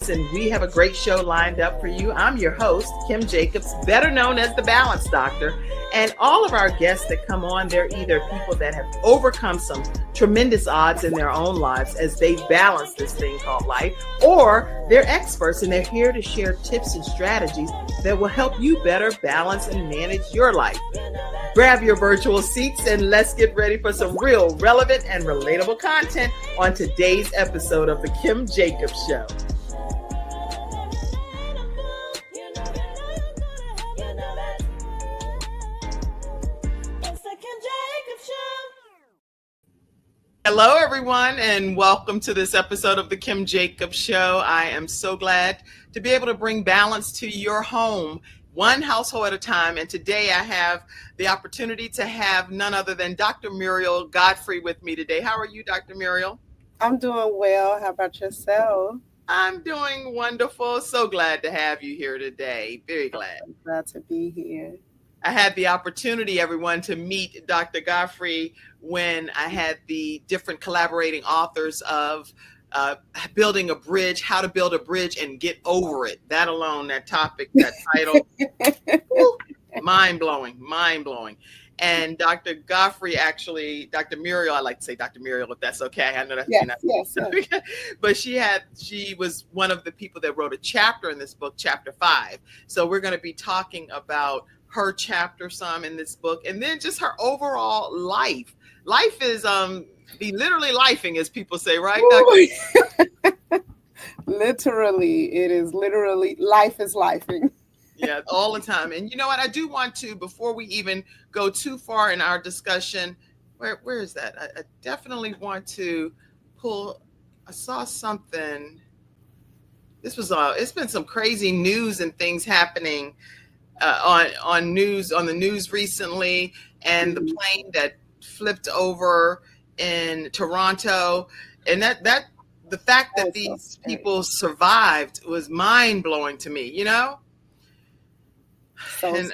and we have a great show lined up for you. I'm your host, Kim Jacobs, better known as the Balance Doctor. And all of our guests that come on, they're either people that have overcome some tremendous odds in their own lives as they balance this thing called life, or they're experts and they're here to share tips and strategies that will help you better balance and manage your life. Grab your virtual seats and let's get ready for some real relevant and relatable content on today's episode of The Kim Jacobs Show. Hello, everyone, and welcome to this episode of The Kim Jacobs Show. I am so glad to be able to bring balance to your home, one household at a time. And today I have the opportunity to have none other than Dr. Muriel Godfrey with me today. How are you, Dr. Muriel? I'm doing well. How about yourself? I'm doing wonderful. So glad to have you here today. Very glad. I'm glad to be here. I had the opportunity, everyone, to meet Dr. Godfrey when I had the different collaborating authors of Building a Bridge, How to Build a Bridge and Get Over It. That alone, that topic, that title, mind-blowing. And Dr. Godfrey, actually, Dr. Muriel, I like to say Dr. Muriel, if that's okay. I know that's yes. But she was one of the people that wrote a chapter in this book, chapter 5. So we're going to be talking about her chapter some in this book, and then just her overall life. Life is be literally lifing, as people say, right? Literally, it is literally life is lifing. Yeah, all the time. And you know what? I do want to, before we even go too far in our discussion, where is that? I definitely want to pull. I saw something. This was it's been some crazy news and things happening on the news recently, and the plane that flipped over in Toronto, and that the fact that these people survived was mind-blowing to me, you know. And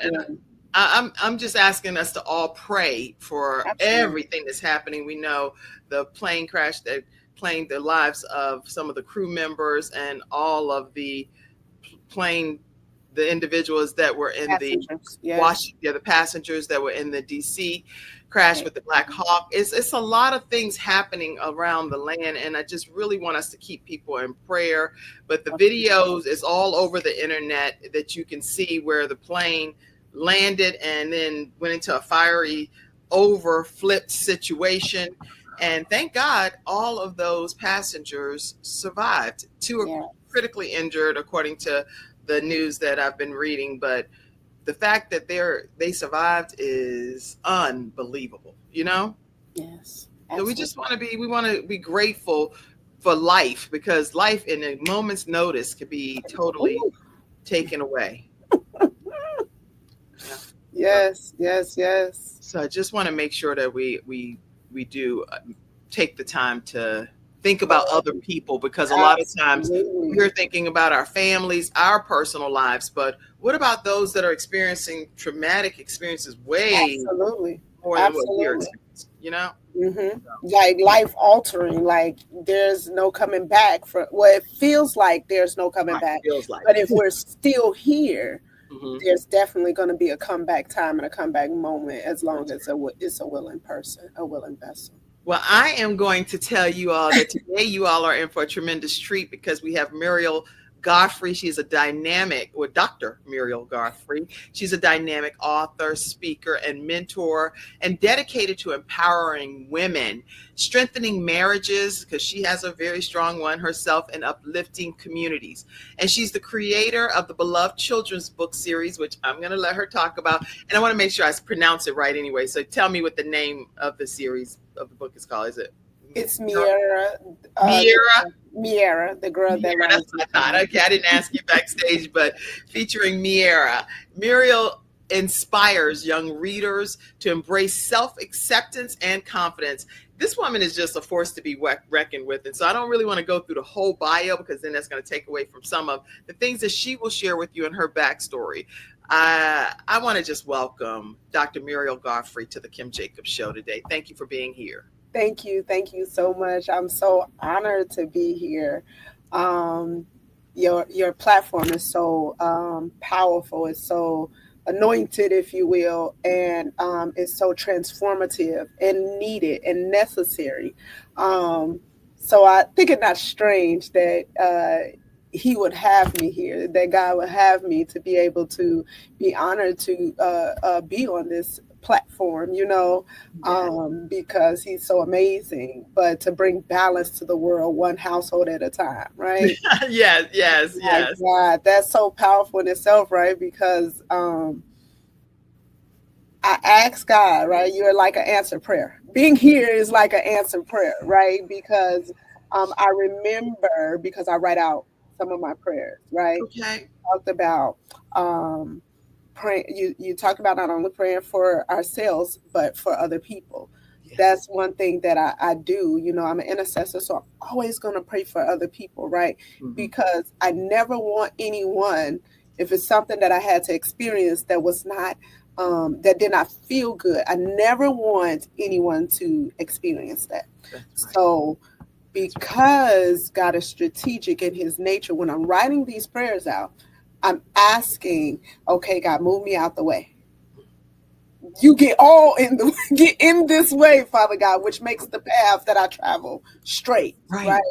I'm just asking us to all pray for everything that's happening. We know the plane crash that claimed the lives of some of the crew members and all of the individuals that were in the passengers that were in the DC crash with the Black Hawk. It's a lot of things happening around the land, and I just really want us to keep people in prayer. But the videos is all over the internet that you can see where the plane landed and then went into a fiery flipped situation. And thank God all of those passengers survived. 2 are critically injured, according to the news that I've been reading, but the fact that they survived is unbelievable, you know? Yes. Absolutely. So we want to be grateful for life, because life in a moment's notice could be totally taken away. Yes. So I just want to make sure that we do take the time to think about other people, because a lot of times we're thinking about our families, our personal lives, but what about those that are experiencing traumatic experiences way more than what we're experiencing, you know? Mm-hmm. Like life altering, like there's no coming back it feels like there's no coming back. But if we're still here, there's definitely going to be a comeback time and a comeback moment, as long as it's a willing person, a willing vessel. Well, I am going to tell you all that today you all are in for a tremendous treat, because we have Muriel Godfrey. She's a Dr. Muriel Godfrey. She's a dynamic author, speaker, and mentor, and dedicated to empowering women, strengthening marriages, because she has a very strong one herself, and uplifting communities. And she's the creator of the beloved children's book series, which I'm going to let her talk about. And I want to make sure I pronounce it right anyway. So tell me what the name of the series of the book is called. Is it? It's Miera. Miera, the girl that Miera, that's what I thought. Okay, I didn't ask you backstage, but featuring Miera. Muriel inspires young readers to embrace self-acceptance and confidence. This woman is just a force to be reckoned with. And so I don't really want to go through the whole bio, because then that's going to take away from some of the things that she will share with you in her backstory. I want to just welcome Dr. Muriel Godfrey to the Kim Jacobs Show today. Thank you for being here. Thank you so much. I'm so honored to be here. your platform is so powerful. It's so anointed, if you will, and it's so transformative and needed and necessary. Um, so I think it's not strange that he would have me here, that God would have me to be able to be honored to be on this platform, because he's so amazing. But to bring balance to the world, one household at a time, right? Yes. God, that's so powerful in itself, right? Because I ask God, right? You're like an answered prayer. Being here is like an answered prayer, right? Because I remember, because I write out some of my prayers, right? Okay. Talked about praying. You talked about not only praying for ourselves, but for other people. Yes. That's one thing that I do. I'm an intercessor, so I'm always going to pray for other people, right? Mm-hmm. Because I never want anyone, if it's something that I had to experience that was not, that did not feel good, I never want anyone to experience that. That's right. So, because God is strategic in his nature, when I'm writing these prayers out, I'm asking, okay, God, move me out the way. You get in this way, Father God, which makes the path that I travel straight. Right.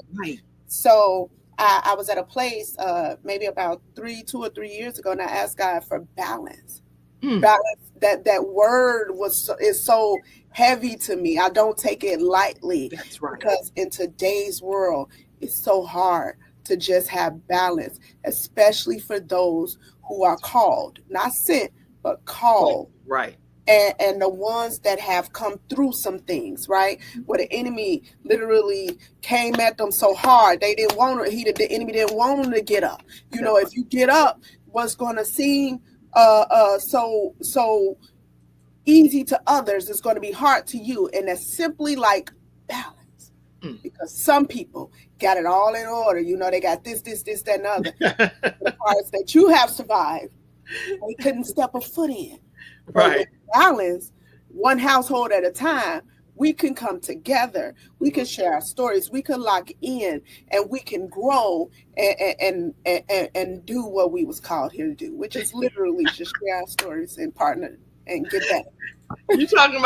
So I was at a place maybe about 2 or 3 years ago, and I asked God for balance. Balance. That word is so heavy to me. I don't take it lightly. That's right. Because in today's world, it's so hard to just have balance, especially for those who are called, not sent, but called. Right. And the ones that have come through some things, right? Where the enemy literally came at them so hard, they didn't want the enemy didn't want them to get up. If you get up, what's going to seem so easy to others is going to be hard to you. And that's simply like balance. Because some people got it all in order. They got this, that, and other. The parts that you have survived, they couldn't step a foot in. Right. With balance, one household at a time, we can come together. We can share our stories. We can lock in, and we can grow and do what we was called here to do, which is literally just share our stories and partner and get better. You're talking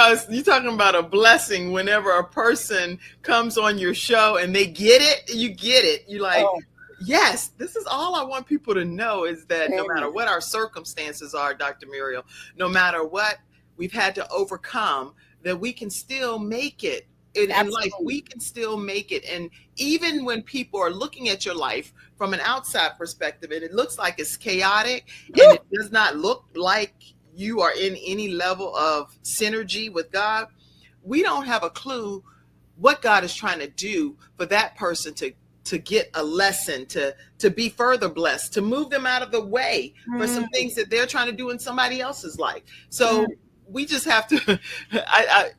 about a blessing whenever a person comes on your show and they get it. You get it. You like. Oh. Yes, this is all I want people to know is that no matter what our circumstances are, Dr. Muriel, no matter what we've had to overcome, that we can still make it in life. We can still make it. And even when people are looking at your life from an outside perspective, and it looks like it's chaotic and it does not look like you are in any level of synergy with God, we don't have a clue what God is trying to do for that person to get a lesson, to be further blessed, to move them out of the way for some things that they're trying to do in somebody else's life. So we just have to,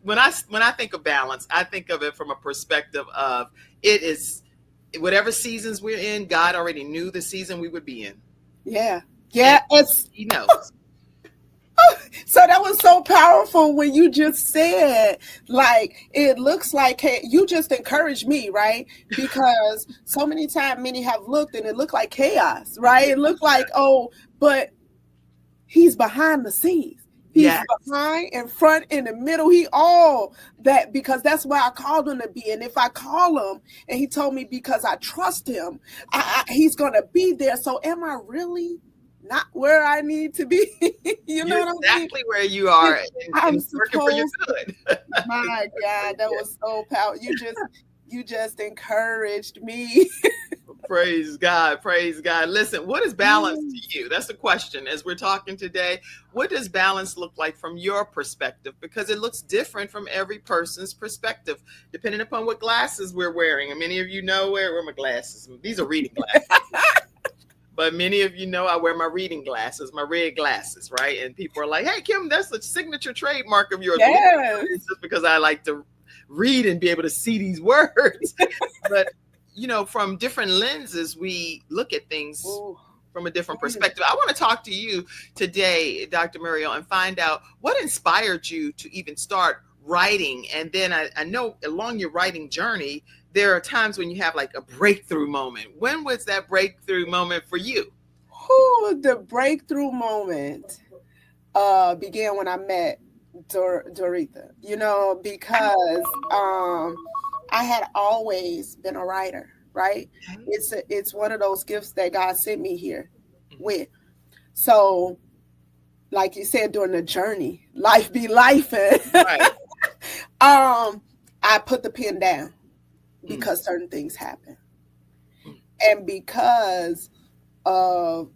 when I think of balance, I think of it from a perspective of it is whatever seasons we're in, God already knew the season we would be in. Yeah. He knows. So that was so powerful when you just said, like, it looks like, hey, you just encouraged me, right? Because so many times many have looked and it looked like chaos, right? It looked like, but he's behind the scenes. He's behind, in front, in the middle. He all that, because that's where I called him to be. And if I call him and he told me because I trust him, he's going to be there. So am I really not where I need to be? You're what I'm saying? Exactly where you are. I'm working for your good. My God, that was so powerful. You just encouraged me. Praise God. Praise God. Listen, what is balance to you? That's the question as we're talking today. What does balance look like from your perspective? Because it looks different from every person's perspective, depending upon what glasses we're wearing. And many of you know where my glasses. These are reading glasses. But many of you know I wear my reading glasses, my red glasses, right? And people are like, hey, Kim, that's a signature trademark of yours. Yes. It's just because I like to read and be able to see these words. But, from different lenses, we look at things from a different perspective. I want to talk to you today, Dr. Muriel, and find out what inspired you to even start writing. And then I know along your writing journey there are times when you have like a breakthrough moment. When was that breakthrough moment for you? The breakthrough moment began when I met Doretha, because I had always been a writer, right? It's one of those gifts that God sent me here with. So, like you said, during the journey, life be life. Right. I put the pen down because certain things happen. And because of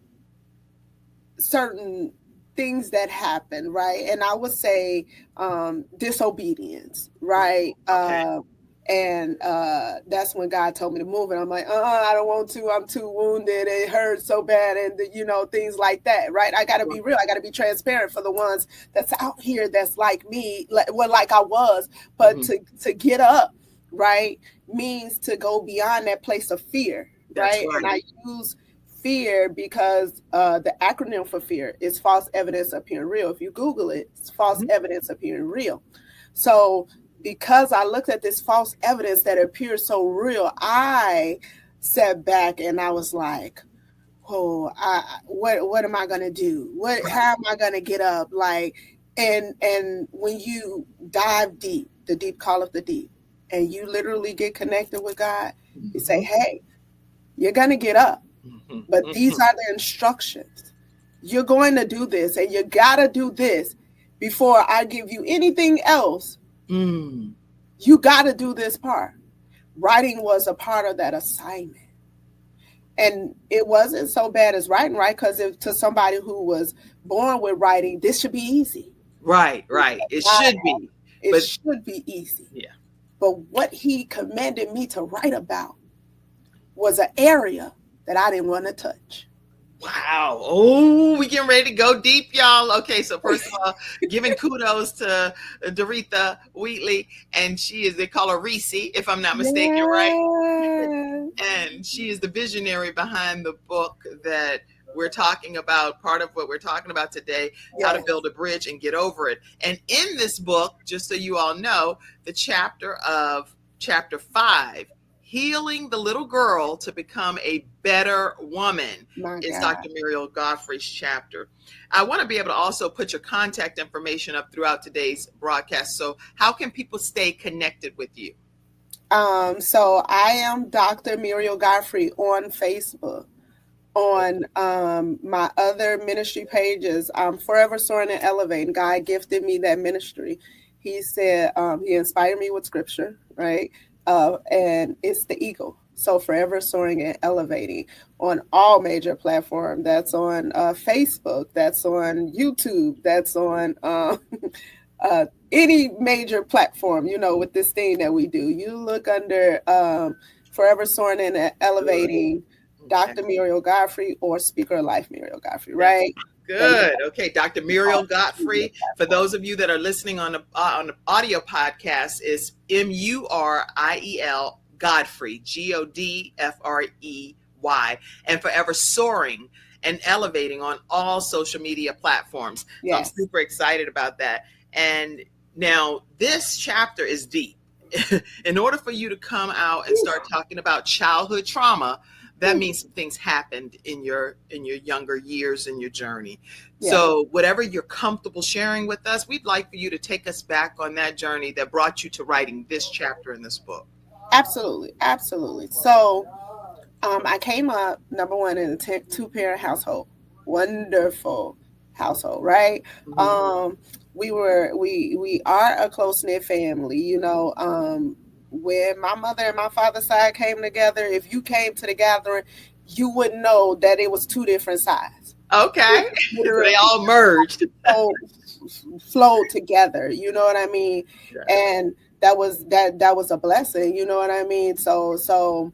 certain things that happen, right? And I would say disobedience, right? And that's when God told me to move. And I'm like, I don't want to. I'm too wounded. It hurts so bad. And, things like that, right? I got to be real. I got to be transparent for the ones that's out here that's like me, like I was. But to get up, right, means to go beyond that place of fear, right? And I use fear because the acronym for fear is false evidence appearing real. If you Google it, it's false evidence appearing real. So because I looked at this false evidence that appears so real, I sat back and I was like, oh, what am I going to do? How am I going to get up? Like, and when you dive deep, the deep calleth the deep, and you literally get connected with God, you say, hey, you're going to get up. But these are the instructions. You're going to do this, and you got to do this before I give you anything else. You got to do this part. Writing was a part of that assignment. And it wasn't so bad as writing, right? Because to somebody who was born with writing, this should be easy. Right. It should be. It should be easy. Yeah. But what he commanded me to write about was an area that I didn't want to touch. Wow. Oh, we getting ready to go deep, y'all. Okay, so first of all, giving kudos to Doretha Wheatley, and they call her Reese, if I'm not mistaken, right? And she is the visionary behind the book that we're talking about, part of what we're talking about today, How to Build a Bridge and Get Over It. And in this book, just so you all know, the chapter 5, Healing the Little Girl to Become a Better Woman, is Dr. Muriel Godfrey's chapter. I want to be able to also put your contact information up throughout today's broadcast. So how can people stay connected with you? So I am Dr. Muriel Godfrey on Facebook. On my other ministry pages, Forever Soaring and Elevating. God gifted me that ministry. He said, he inspired me with scripture, right? And it's the eagle. So Forever Soaring and Elevating on all major platforms. That's on Facebook. That's on YouTube. That's on any major platform, with this thing that we do. You look under Forever Soaring and Elevating, Dr. Muriel Godfrey, or Speaker of Life Muriel Godfrey, right? Good. Okay, Dr. Muriel Godfrey. For those of you that are listening on the audio podcast, is Muriel Godfrey, Godfrey, and Forever Soaring and Elevating on all social media platforms. So I'm super excited about that. And now this chapter is deep. In order for you to come out and start talking about childhood trauma, that means some things happened in your younger years in your journey. So whatever you're comfortable sharing with us, we'd like for you to take us back on that journey that brought you to writing this chapter in this book. Absolutely. So I came up, number one, in a two-parent household. Wonderful household, right? We are a close-knit family, when my mother and my father's side came together. If you came to the gathering, you would know that it was two different sides. Okay. They all merged. Flowed together, you know what I mean? Yeah. And that was a blessing, you know what I mean? So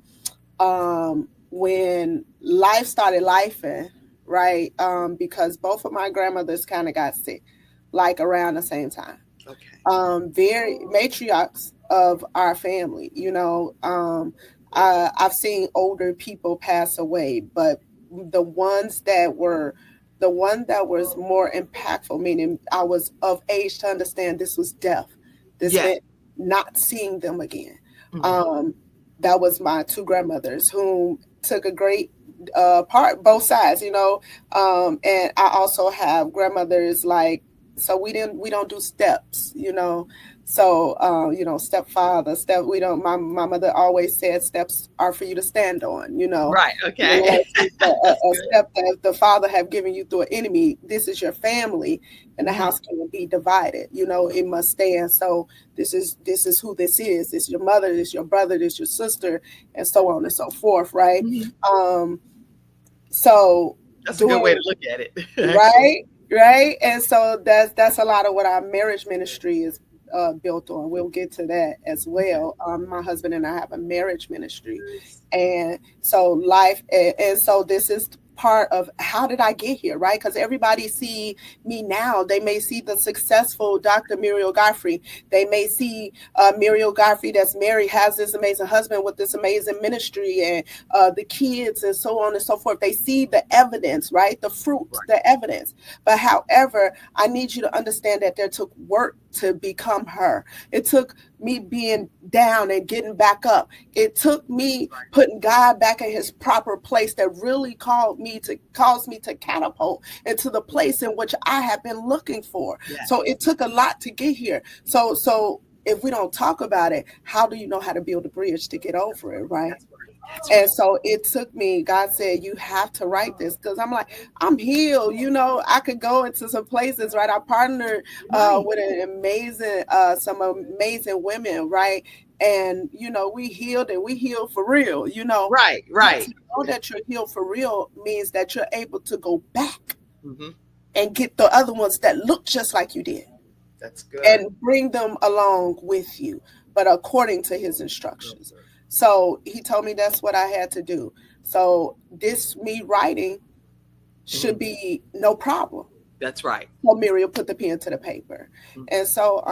when life started lifing, right? Because both of my grandmothers kind of got sick, like around the same time. Okay. Very matriarchs of our family, I've seen older people pass away, but the one that was more impactful, meaning I was of age to understand this was death. This meant not seeing them again. that was my two grandmothers, whom took a great part, both sides, and I also have grandmothers like, so we don't do steps, so stepfather, we don't, my mother always said steps are for you to stand on, Right. Okay. unless it's a Good. step that the father have given you through an enemy. This is your family, and the Mhm. house can't be divided, it must stand. So this is who this is. This is your mother, this is your brother, this is your sister, and so on and so forth, right? Mhm. um so That's a good way doing to look at it, actually. right, and so that's a lot of what our marriage ministry is built on. We'll get to that as Okay. well. My husband and I have a marriage ministry, Nice. and so life, and so this is part of how did I get here, right? Because everybody see me now. They may see the successful Dr. Muriel Godfrey. They may see Muriel Godfrey that's married, has this amazing husband with this amazing ministry, and the kids, and so on and so forth. They see the evidence, right? The fruit, Right. the evidence. But however, I need you to understand that there took work to become her. It took me being down and getting back up. It took me Right. putting God back in his proper place that really caused me to catapult into the place in which I have been looking for. So Yes. it took a lot to get here. So if we don't talk about it, how do you know how to build a bridge to get That's over it, right. right? That's right. That's And right. so it took me, God said, you have to write this, because I'm like, I'm healed. I could go into some places, right? I partnered Right. with some amazing women, right? And, we healed, and we healed for real. Right. But Right. to know that you're healed for real means that you're able to go back Hmm. and get the other ones that look just like you did That's good. and bring them along with you, but according to his Real instructions. good. So he told me that's what I had to do. So this me writing Mhm. should be no problem. That's right. So Miriam put the pen to the paper. And so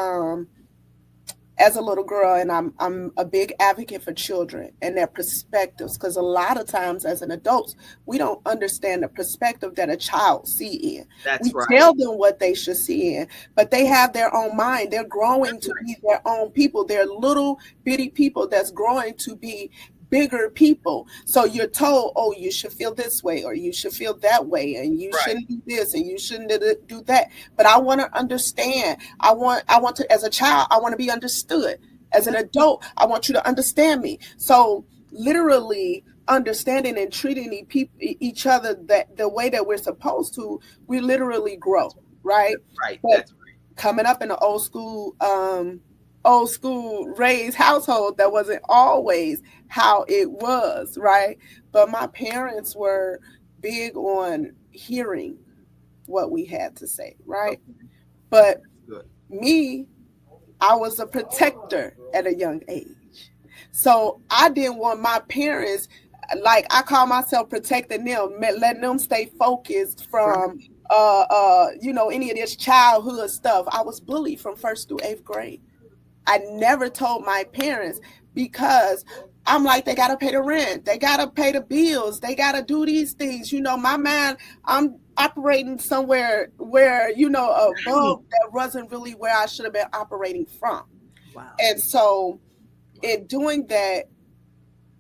as a little girl, and I'm a big advocate for children and their perspectives, because a lot of times as an adult we don't understand the perspective that a child see in. That's We right. tell them what they should see in, but they have their own mind. They're growing That's to right. be their own people. They're little bitty people that's growing to be bigger people. So you're told, oh, you should feel this way, or you should feel that way, and you Right. shouldn't do this, and you shouldn't do that. But I want to understand. I want to, as a child, I want to be understood. As an That's adult, I want you to understand me. So literally understanding and treating each other that the way that we're supposed to, we literally grow, right? right. But That's right. coming up in an old school raised household, that wasn't always how it was, right? But my parents were big on hearing what we had to say, right? Okay. But That's good. me, I was a protector at a young age. So I didn't want my parents, like I call myself protecting them, letting them stay focused Right. from any of this childhood stuff. I was bullied from first through eighth grade. I never told my parents, because I'm like, they gotta pay the rent, they gotta pay the bills, they gotta do these things. My mind, I'm operating somewhere where, Right. above that wasn't really where I should have been operating from. Wow. And so Wow. in doing that,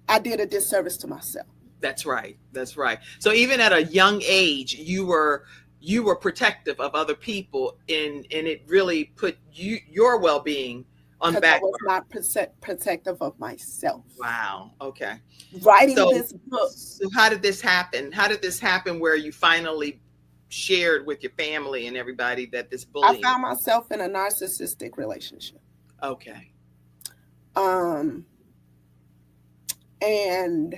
I did a disservice to myself. That's right. That's right. So even at a young age, you were protective of other people, and it really put your well being on Because I back was burner. not protective of myself. Wow. Okay. Writing So this book, so how did this happen? How did this happen where you finally shared with your family and everybody that this I bullying? found myself in a narcissistic relationship. Okay. Um, and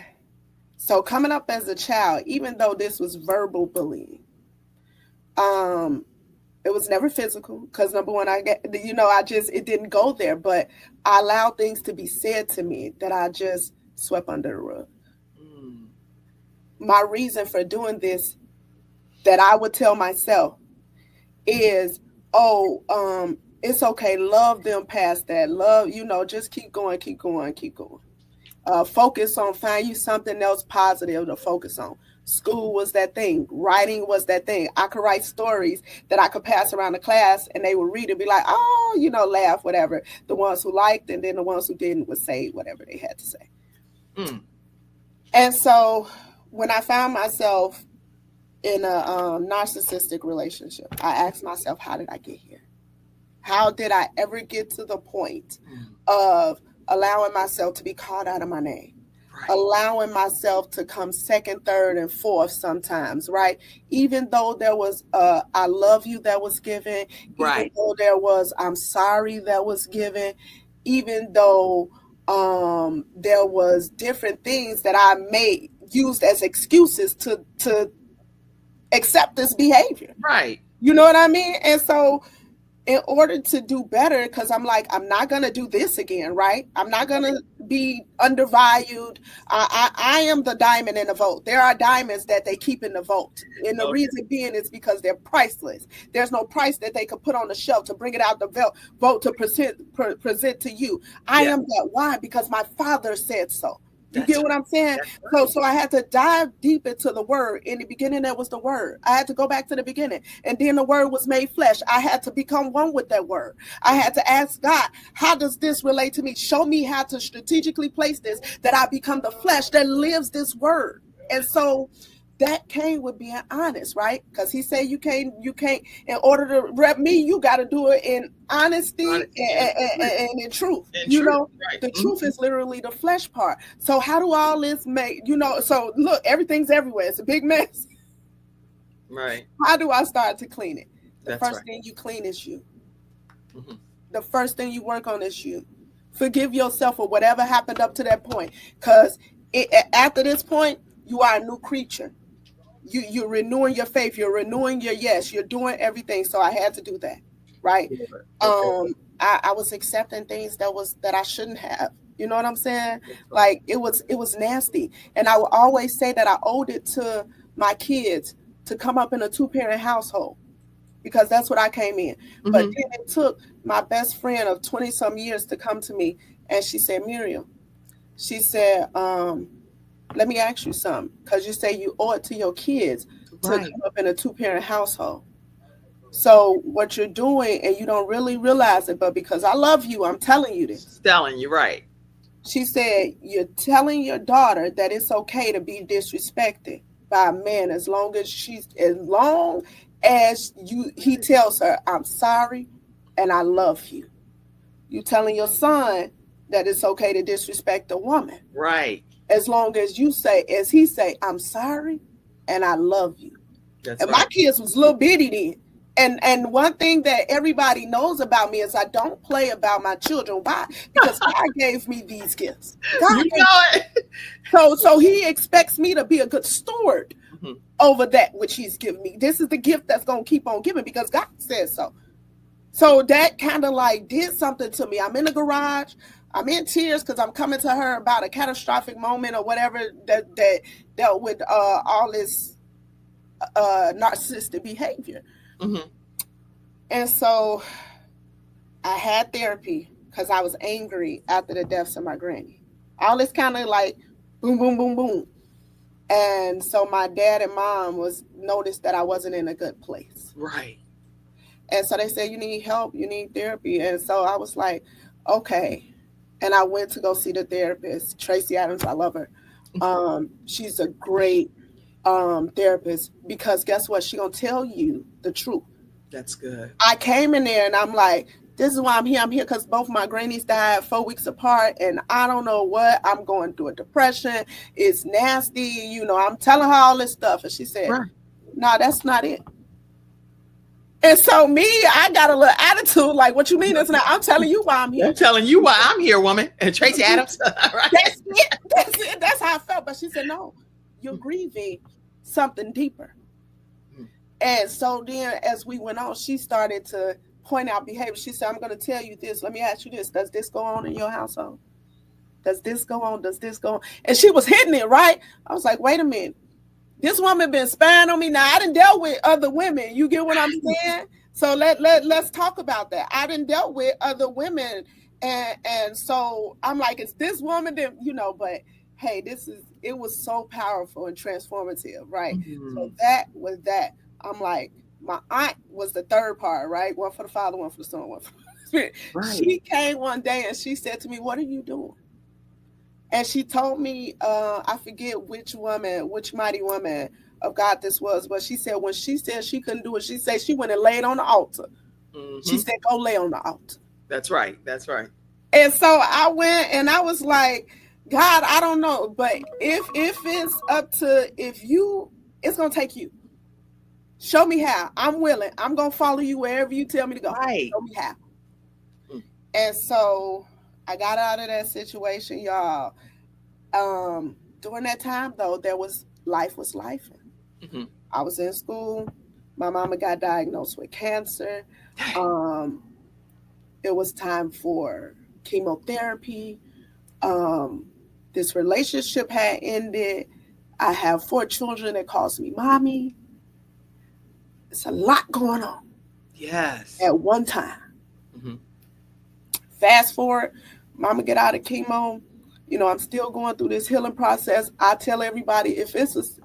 so coming up as a child, even though this was verbal bullying, um, it was never physical, because number one, it didn't go there, but I allowed things to be said to me that I just swept under the rug. Mm. My reason for doing this, that I would tell myself, is, oh, it's okay, love them past that. Love, just keep going, keep going, keep going. Focus on, find you something else positive to focus on. School was that thing. Writing was that thing. I could write stories that I could pass around the class, and they would read and be like, oh, laugh, whatever. The ones who liked, and then the ones who didn't would say whatever they had to say. Mm. And so when I found myself in a narcissistic relationship, I asked myself, how did I get here? How did I ever get to the point of allowing myself to be called out of my name? Right. Allowing myself to come second, third, and fourth sometimes, right? Even though there was I love you that was given, right. Even though there was I'm sorry that was given, even though there was different things that I made used as excuses to accept this behavior. Right. You know what I mean? And so in order to do better, because I'm like, I'm not going to do this again, right? I'm not going to be undervalued. I am the diamond in the vault. There are diamonds that they keep in the vault. And the reason being is because they're priceless. There's no price that they could put on the shelf to bring it out the vault to present to you. I am that. Why? Because my father said so. You get what I'm saying? Right. So I had to dive deep into the word. In the beginning, there was the word. I had to go back to the beginning. And then the word was made flesh. I had to become one with that word. I had to ask God, how does this relate to me? Show me how to strategically place this, that I become the flesh that lives this word. And so that came with being honest, right? Because he said you can't, in order to rep me, you got to do it in honesty and in truth. Right. The truth is literally the flesh part. So how do all this make, so look, everything's everywhere. It's a big mess. Right. How do I start to clean it? The first thing you clean is you. Mm-hmm. The first thing you work on is you. Forgive yourself for whatever happened up to that point. Because after this point, you are a new creature. You're renewing your faith. You're renewing your yes. You're doing everything. So I had to do that, right? Okay. I was accepting things that I shouldn't have. You know what I'm saying? Like it was nasty. And I would always say that I owed it to my kids to come up in a 2-parent household because that's what I came in. Mm-hmm. But then it took my best friend of 20 some years to come to me, and she said, Miriam, she said, let me ask you something, because you say you owe it to your kids to come up in a 2-parent household. So what you're doing, and you don't really realize it, but because I love you, I'm telling you this. She's telling you, right. She said, you're telling your daughter that it's okay to be disrespected by a man as long as he tells her, I'm sorry and I love you. You're telling your son that it's okay to disrespect a woman. Right. As long as he say, I'm sorry and I love you. That's and right. My kids was little bitty then. And one thing that everybody knows about me is I don't play about my children. Why? Because God gave me these gifts. So he expects me to be a good steward over that which he's given me. This is the gift that's going to keep on giving because God says so. So that kind of like did something to me. I'm in the garage. I'm in tears because I'm coming to her about a catastrophic moment or whatever that dealt with all this narcissistic behavior. Mm-hmm. And so I had therapy because I was angry after the deaths of my granny. All this kind of like boom, boom, boom, boom. And so my dad and mom noticed that I wasn't in a good place. Right. And so they said, you need help, you need therapy. And so I was like, okay. And I went to go see the therapist, Tracy Adams. I love her. She's a great therapist because guess what? She's going to tell you the truth. That's good. I came in there and I'm like, this is why I'm here. I'm here because both my grannies died 4 weeks apart. And I don't know what. I'm going through a depression. It's nasty. I'm telling her all this stuff. And she said, no, that's not it. And so I got a little attitude like, what you mean? It's not. I'm telling you why I'm here. I'm telling you why I'm here, woman. And Tracy Adams. Right. That's it. That's how I felt. But she said, no, you're grieving something deeper. And so then as we went on, she started to point out behavior. She said, I'm going to tell you this. Let me ask you this. Does this go on in your household? Does this go on? Does this go on? And she was hitting it, right? I was like, wait a minute. This woman been spying on me. Now, I done dealt with other women. You get what I'm saying? So let's talk about that. I done dealt with other women. And so I'm like, it's this woman that, but hey, it was so powerful and transformative, right? Mm-hmm. So that was that. I'm like, my aunt was the third part, right? One for the Father, one for the Son, one for the Spirit. Right. She came one day and she said to me, what are you doing? And she told me, I forget which mighty woman of God this was, but she said when she said she couldn't do it, she said she went and laid on the altar. She said, go lay on the altar. That's right. That's right. And so I went and I was like, God, I don't know, but if it's up to, it's going to take you. Show me how. I'm willing. I'm going to follow you wherever you tell me to go. Right. Show me how. And so I got out of that situation, y'all. During that time, though, life was life. I was in school. My mama got diagnosed with cancer. It was time for chemotherapy. This relationship had ended. I have 4 children that calls me mommy. It's a lot going on. Yes. At one time. Fast forward, mama get out of chemo. I'm still going through this healing process. I tell everybody, if it's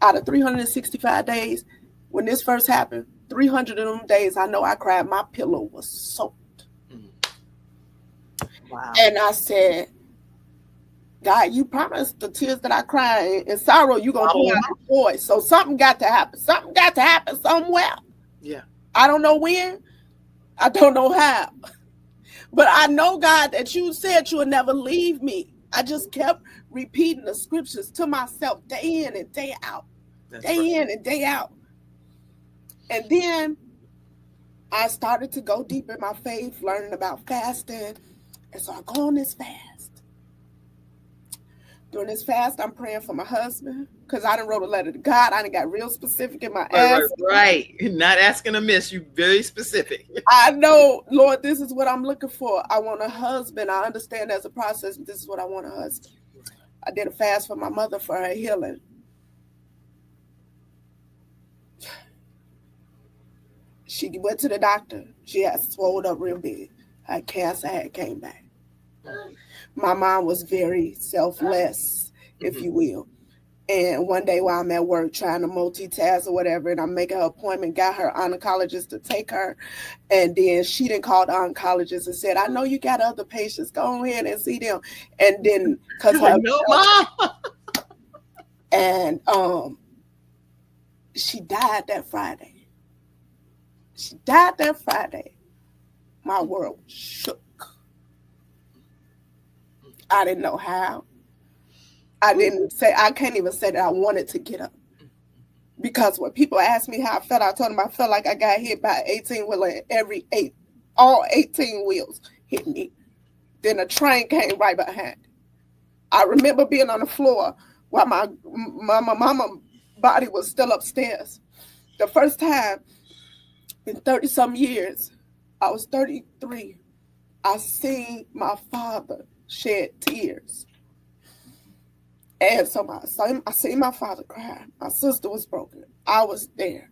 out of 365 days, when this first happened, 300 of them days, I know I cried. My pillow was soaked. Wow. And I said, God, you promised the tears that I cry in sorrow, you're going to pour out joy. So something got to happen. Something got to happen somewhere. Yeah. I don't know when. I don't know how. But I know, God, that you said you would never leave me. I just kept repeating the scriptures to myself day in and day out. In and day out. And then I started to go deep in my faith, learning about fasting. And so I go on this fast. During this fast, I'm praying for my husband because I done wrote a letter to God. I done got real specific in my ask. Right. Not asking amiss. You very specific. I know, Lord, this is what I'm looking for. I want a husband. I understand there's a process, but this is what I want, a husband. I did a fast for my mother for her healing. She went to the doctor. She had swelled up real big. Her cancer had came back. My mom was very selfless, if you will. And one day while I'm at work trying to multitask or whatever, and I'm making her appointment, got her oncologist to take her. And then she didn't call the oncologist and said, I know you got other patients. Go ahead and see them. And then, because her... No, Mom! And she died that Friday. My world shook. I didn't know how. I can't even say that I wanted to get up. Because when people ask me how I felt, I told them I felt like I got hit by 18-wheeler and all 18 wheels hit me. Then a train came right behind. I remember being on the floor while my mama body was still upstairs. The first time in 30-some years, I was 33, I seen my father shed tears. And so I seen my father cry. My sister was broken. I was there.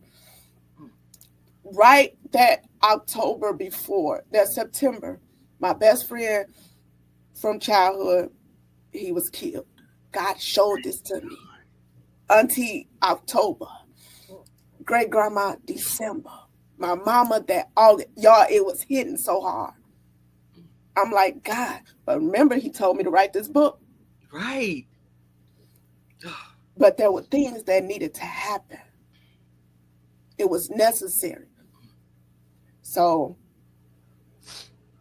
Right that October before, that September, my best friend from childhood, he was killed. God showed this to me. Auntie October. Great grandma December. My mama y'all, it was hitting so hard. I'm like, God, but remember he told me to write this book. Right. But there were things that needed to happen. It was necessary. So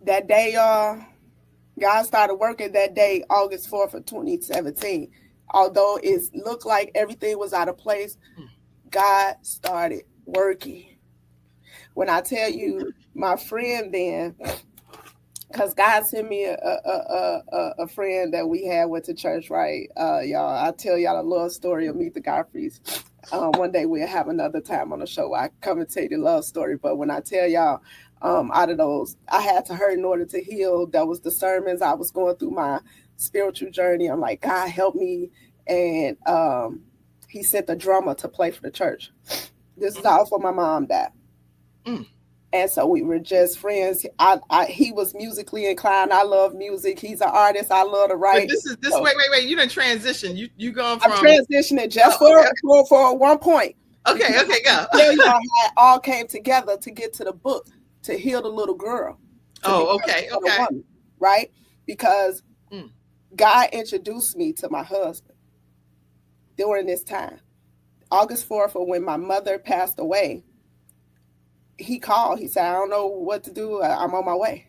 that day, y'all, God started working that day, August 4th of 2017. Although it looked like everything was out of place, God started working. When I tell you, my friend then, because God sent me a friend that we had went to church, right? Y'all, I'll tell y'all a little story of Meet the Godfreys. One day we'll have another time on the show. I come and tell you the love story. But when I tell y'all, out of those, I had to hurt in order to heal. That was the sermons. I was going through my spiritual journey. I'm like, God, help me. And he sent the drummer to play for the church. This is all for my mom died. And so we were just friends. He was musically inclined. I love music. He's an artist. I love to write. But so, wait. You didn't transition. You going from... I'm transitioning just for one point. Okay, go. Tell y'all how it all came together to get to the book, to heal the little girl. Okay. Woman, right? Because God introduced me to my husband during this time. August 4th, or when my mother passed away, he called. He said, I don't know what to do. I'm on my way.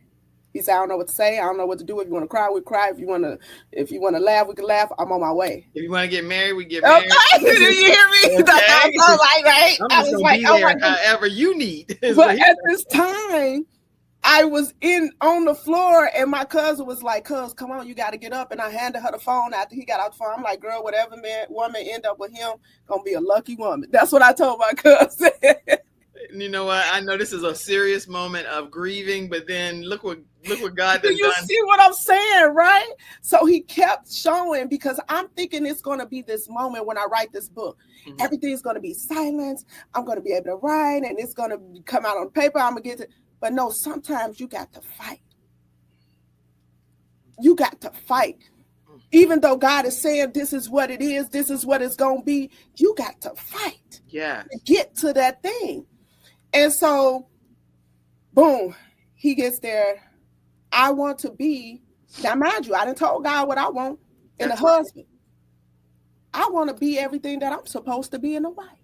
He said, I don't know what to say. I don't know what to do. If you want to cry, we cry. If you want to laugh, we can laugh. I'm on my way. If you want to get married, we get married. Okay. Did you hear me? Okay. I was like, right? I'm just gonna be there however you need. But at this time, I was on the floor, and my cousin was like, "Cuz, come on, you got to get up." And I handed her the phone after he got out the phone. I'm like, "Girl, whatever woman end up with him, gonna be a lucky woman." That's what I told my cousin. You know what? I know this is a serious moment of grieving, but then look what God has done. You see what I'm saying, right? So he kept showing, because I'm thinking it's going to be this moment when I write this book. Mm-hmm. Everything's going to be silence. I'm going to be able to write, and it's going to come out on paper. I'm going to get to. But no, sometimes you got to fight. You got to fight. Even though God is saying this is what it is, this is what it's going to be, you got to fight. Yeah. To get to that thing. And so, boom, he gets there. I want to be, now mind you, I done told God what I want in a husband. I want to be everything that I'm supposed to be in a wife.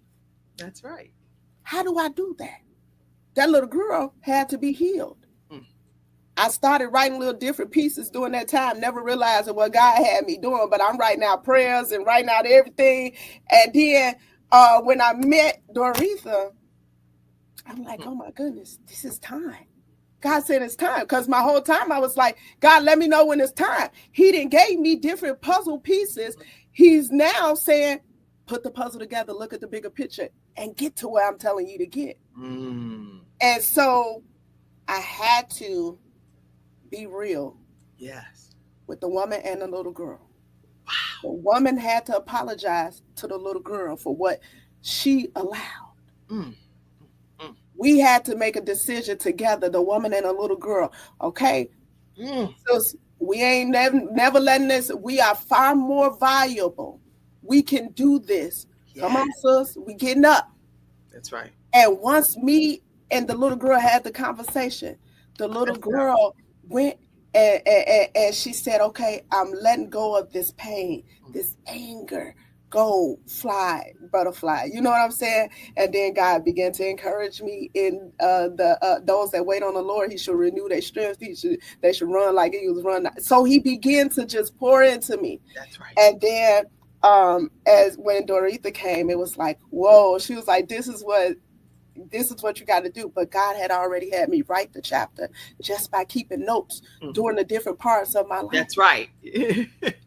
That's right. How do I do that? That little girl had to be healed. I started writing little different pieces during that time, never realizing what God had me doing, but I'm writing out prayers and writing out everything. And then when I met Doretha, I'm like, oh my goodness, this is time. God said it's time, because my whole time I was like, God, let me know when it's time. He didn't gave me different puzzle pieces. He's now saying, put the puzzle together, look at the bigger picture, and get to where I'm telling you to get. And so I had to be real. Yes. With the woman and the little girl. Wow. The woman had to apologize to the little girl for what she allowed. We had to make a decision together, the woman and the little girl. Okay. So we ain't never letting this. We are far more valuable. We can do this. Yes. Come on, sis. We getting up. That's right. And once me and the little girl had the conversation, the little girl went and she said, okay, I'm letting go of this pain, this anger. Go fly, butterfly. You know what I'm saying? And then God began to encourage me in those that wait on the Lord. He should renew their strength. They should run like eagles run. So he began to just pour into me. That's right. And then as when Doretha came, it was like, whoa. She was like, this is what you got to do. But God had already had me write the chapter just by keeping notes during the different parts of my life. That's right.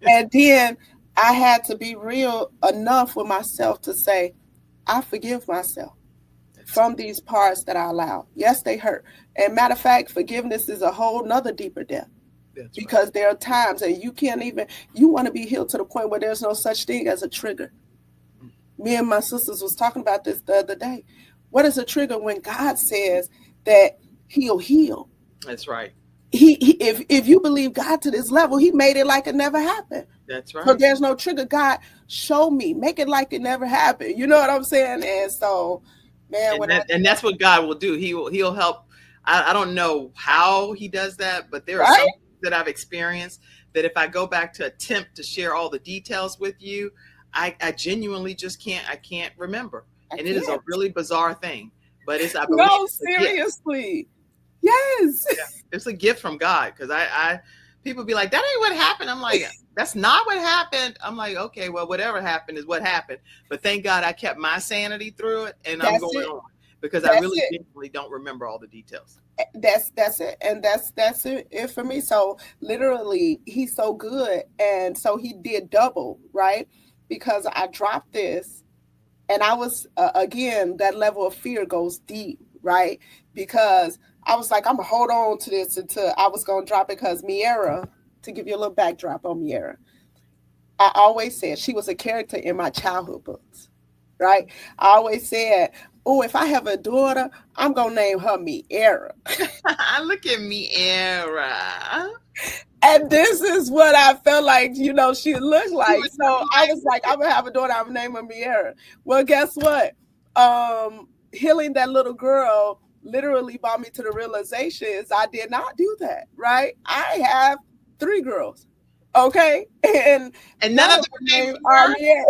And then I had to be real enough with myself to say, I forgive myself from these parts that I allowed. Yes, they hurt. And matter of fact, forgiveness is a whole nother deeper depth. Because there are times and you want to be healed to the point where there's no such thing as a trigger. Me and my sisters was talking about this the other day. What is a trigger when God says that he'll heal? That's right. If you believe God to this level, he made it like it never happened. That's right. So there's no trigger. God, show me, make it like it never happened. You know what I'm saying? And so, man, and that's what God will do. He'll help. I don't know how he does that, but there are some that I've experienced that if I go back to attempt to share all the details with you, I genuinely just can't. I can't remember, and it is a really bizarre thing. But it's seriously. Yes. Yeah, it's a gift from God, because I people be like, that ain't what happened. I'm like, that's not what happened. I'm like, okay, well, whatever happened is what happened. But thank God I kept my sanity through it, and I'm going on, because I really genuinely don't remember all the details. That's it. And that's it for me. So literally, he's so good. And so he did double, right? Because I dropped this, and I was, again, that level of fear goes deep, right? Because I was like, I'm going to hold on to this until I was going to drop it, because Miera, to give you a little backdrop on Miera, I always said she was a character in my childhood books, right? I always said, oh, if I have a daughter, I'm going to name her Miera. Look at Miera. And this is what I felt like, she looked like. So I was like, I'm going to have a daughter, I'm going to name her Miera. Well, guess what? Healing that little girl literally brought me to the realization is I did not do that, right? I have 3 girls. Okay, and none of them named Miera.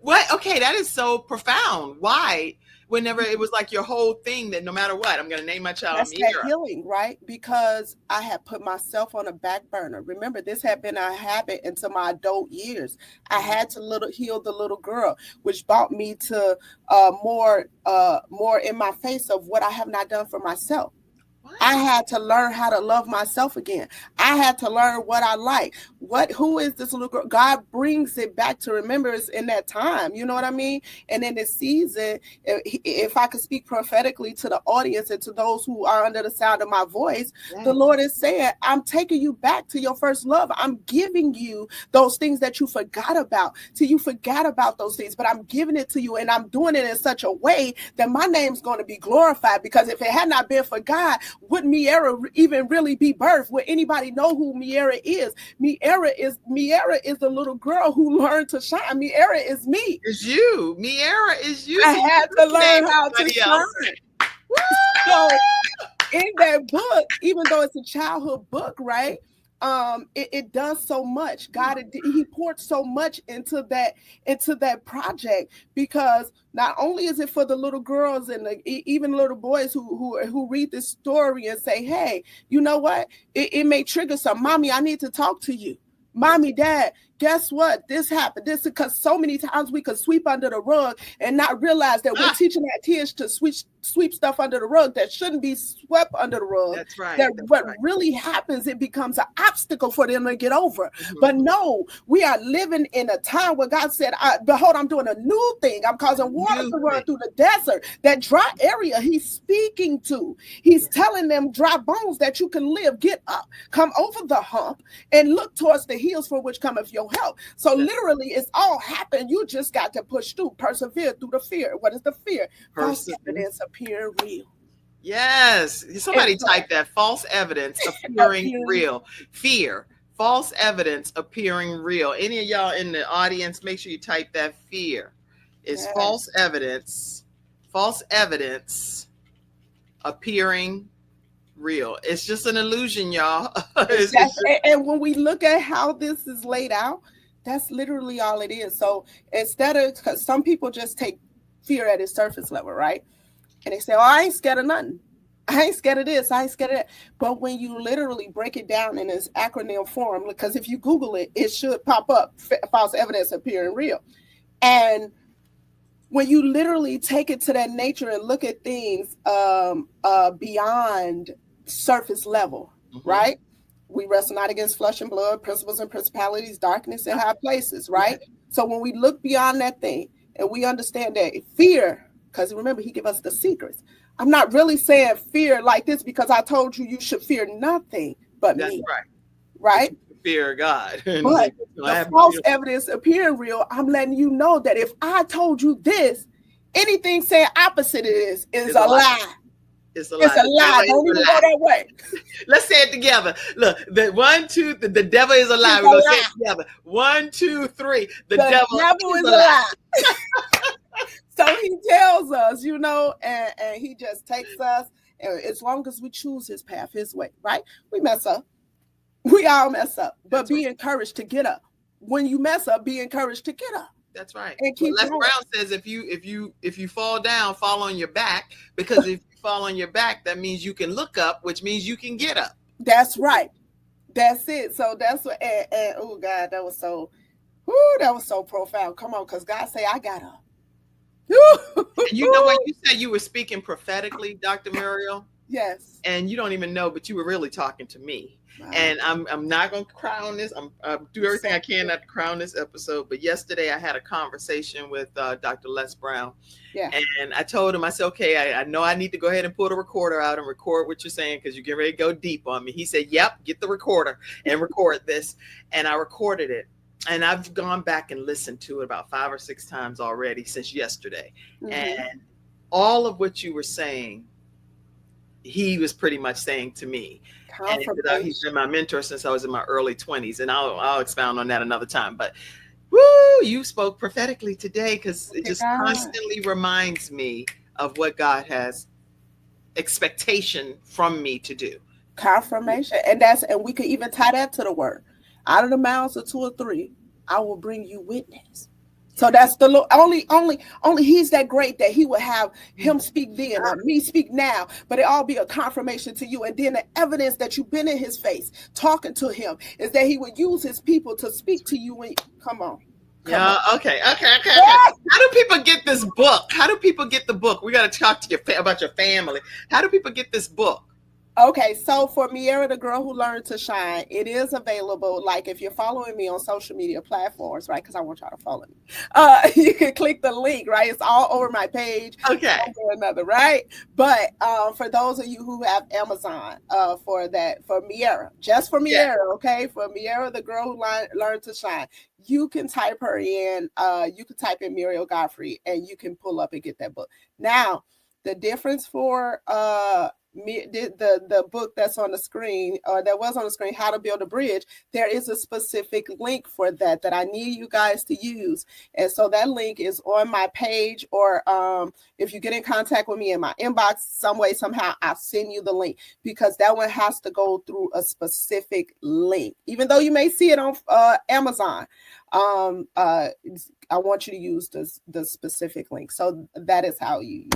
What? Okay, that is so profound. Why? Whenever it was like your whole thing that no matter what, I'm going to name my child That's Miera. that healing, right? Because I had put myself on a back burner. Remember, this had been a habit into my adult years. I had to heal the little girl, which brought me to more in my face of what I have not done for myself. What? I had to learn how to love myself again. I had to learn what I like. Who is this little girl? God brings it back to remembrance in that time. You know what I mean? And in this season, if I could speak prophetically to the audience and to those who are under the sound of my voice, yes. The Lord is saying, I'm taking you back to your first love. I'm giving you those things that you forgot about. So you forgot about those things, but I'm giving it to you, and I'm doing it in such a way that my name's going to be glorified, because if it had not been for God, would Miera even really be birthed? Would anybody know who Miera is? Miera is the little girl who learned to shine. Miera is me. It's you. Miera is you. I had to learn how to shine. So in that book, even though it's a childhood book, right? It does so much. God, he poured so much into that project, because not only is it for the little girls and even little boys who read this story and say, hey, you know what? It may trigger some. Mommy, I need to talk to you. Mommy, Dad, guess what? This happened. This because so many times we could sweep under the rug and not realize that we're teaching our kids to sweep stuff under the rug that shouldn't be swept under the rug. That's right. What really happens, it becomes an obstacle for them to get over. Mm-hmm. But no, we are living in a time where God said, behold, I'm doing a new thing. I'm causing water to run through the desert. That dry area he's speaking to. He's telling them, dry bones, that you can live. Get up, come over the hump, and look towards the hills for which cometh your help. So literally, it's all happened. You just got to push through, persevere through the fear. What is the fear? False evidence appearing real. Yes. Somebody type that. False evidence appearing real. Fear. False evidence appearing real. Any of y'all in the audience, make sure you type that. Fear is false evidence appearing real. It's just an illusion, y'all. And when we look at how this is laid out, that's literally all it is. So instead of, because some people just take fear at its surface level, right? And they say, oh, I ain't scared of nothing. I ain't scared of this. I ain't scared of that. But when you literally break it down in its acronym form, because if you Google it, it should pop up, false evidence appearing real. And when you literally take it to that nature and look at things beyond surface level, mm-hmm. right? We wrestle not against flesh and blood, principles and principalities, darkness and high places, right? Okay. So when we look beyond that thing and we understand that fear, because remember, he gave us the secrets. I'm not really saying fear like this because I told you should fear nothing but That's me. Right. Right? Fear God. But the false evidence appearing real, I'm letting you know that if I told you this, anything saying opposite of this is a lie. It's a lie. Don't even go that way. Let's say it together. Look, the 1, 2, the devil is a lie. We're going to say it together. 1, 2, 3. The devil is a lie. So he tells us, you know, and he just takes us. And as long as we choose his path, his way, right? We mess up. We all mess up. But be encouraged to get up. When you mess up, be encouraged to get up. That's right. And Les Brown says if you fall down, fall on your back, because if you fall on your back, that means you can look up, which means you can get up. That's right. That's it. So that's what and oh God, that was so profound. Come on, because God say I got up. You know what? You said you were speaking prophetically, Dr. Muriel. Yes. And you don't even know, but you were really talking to me. Wow. And I'm not going to crown this. I'm do everything I can not to crown this episode. But yesterday I had a conversation with Dr. Les Brown. Yeah. And I told him, I said, okay, I know I need to go ahead and pull the recorder out and record what you're saying because you're getting ready to go deep on me. He said, yep, get the recorder and record this. And I recorded it. And I've gone back and listened to it about 5 or 6 times already since yesterday. Mm-hmm. And all of what you were saying, he was pretty much saying to me. And he's been my mentor since I was in my early 20s. And I'll expound on that another time. But you spoke prophetically today because it just constantly reminds me of what God has expectation from me to do. Confirmation. And we could even tie that to the word. Out of the mouths of 2 or 3, I will bring you witness. So that's the only he's that great that he would have him speak then or me speak now, but it all be a confirmation to you. And then the evidence that you've been in his face talking to him is that he would use his people to speak to you. And come on. Okay. How do people get this book? How do people get the book? We got to talk to you about your family. How do people get this book? Okay, so for Miera, the girl who learned to shine, it is available. Like if you're following me on social media platforms, right? Because I want y'all to follow me. You can click the link, right? It's all over my page. Okay. Another, right? But for those of you who have Amazon, for Miera, just for Miera, okay? For Miera, the girl who learned to shine, you can type her in. You can type in Muriel Godfrey, and you can pull up and get that book. Now, the difference for the book that's on the screen, or that was on the screen, How to Build a Bridge, there is a specific link for that I need you guys to use. And so that link is on my page, or if you get in contact with me in my inbox some way, somehow, I'll send you the link, because that one has to go through a specific link. Even though you may see it on Amazon, I want you to use the specific link. So that is how you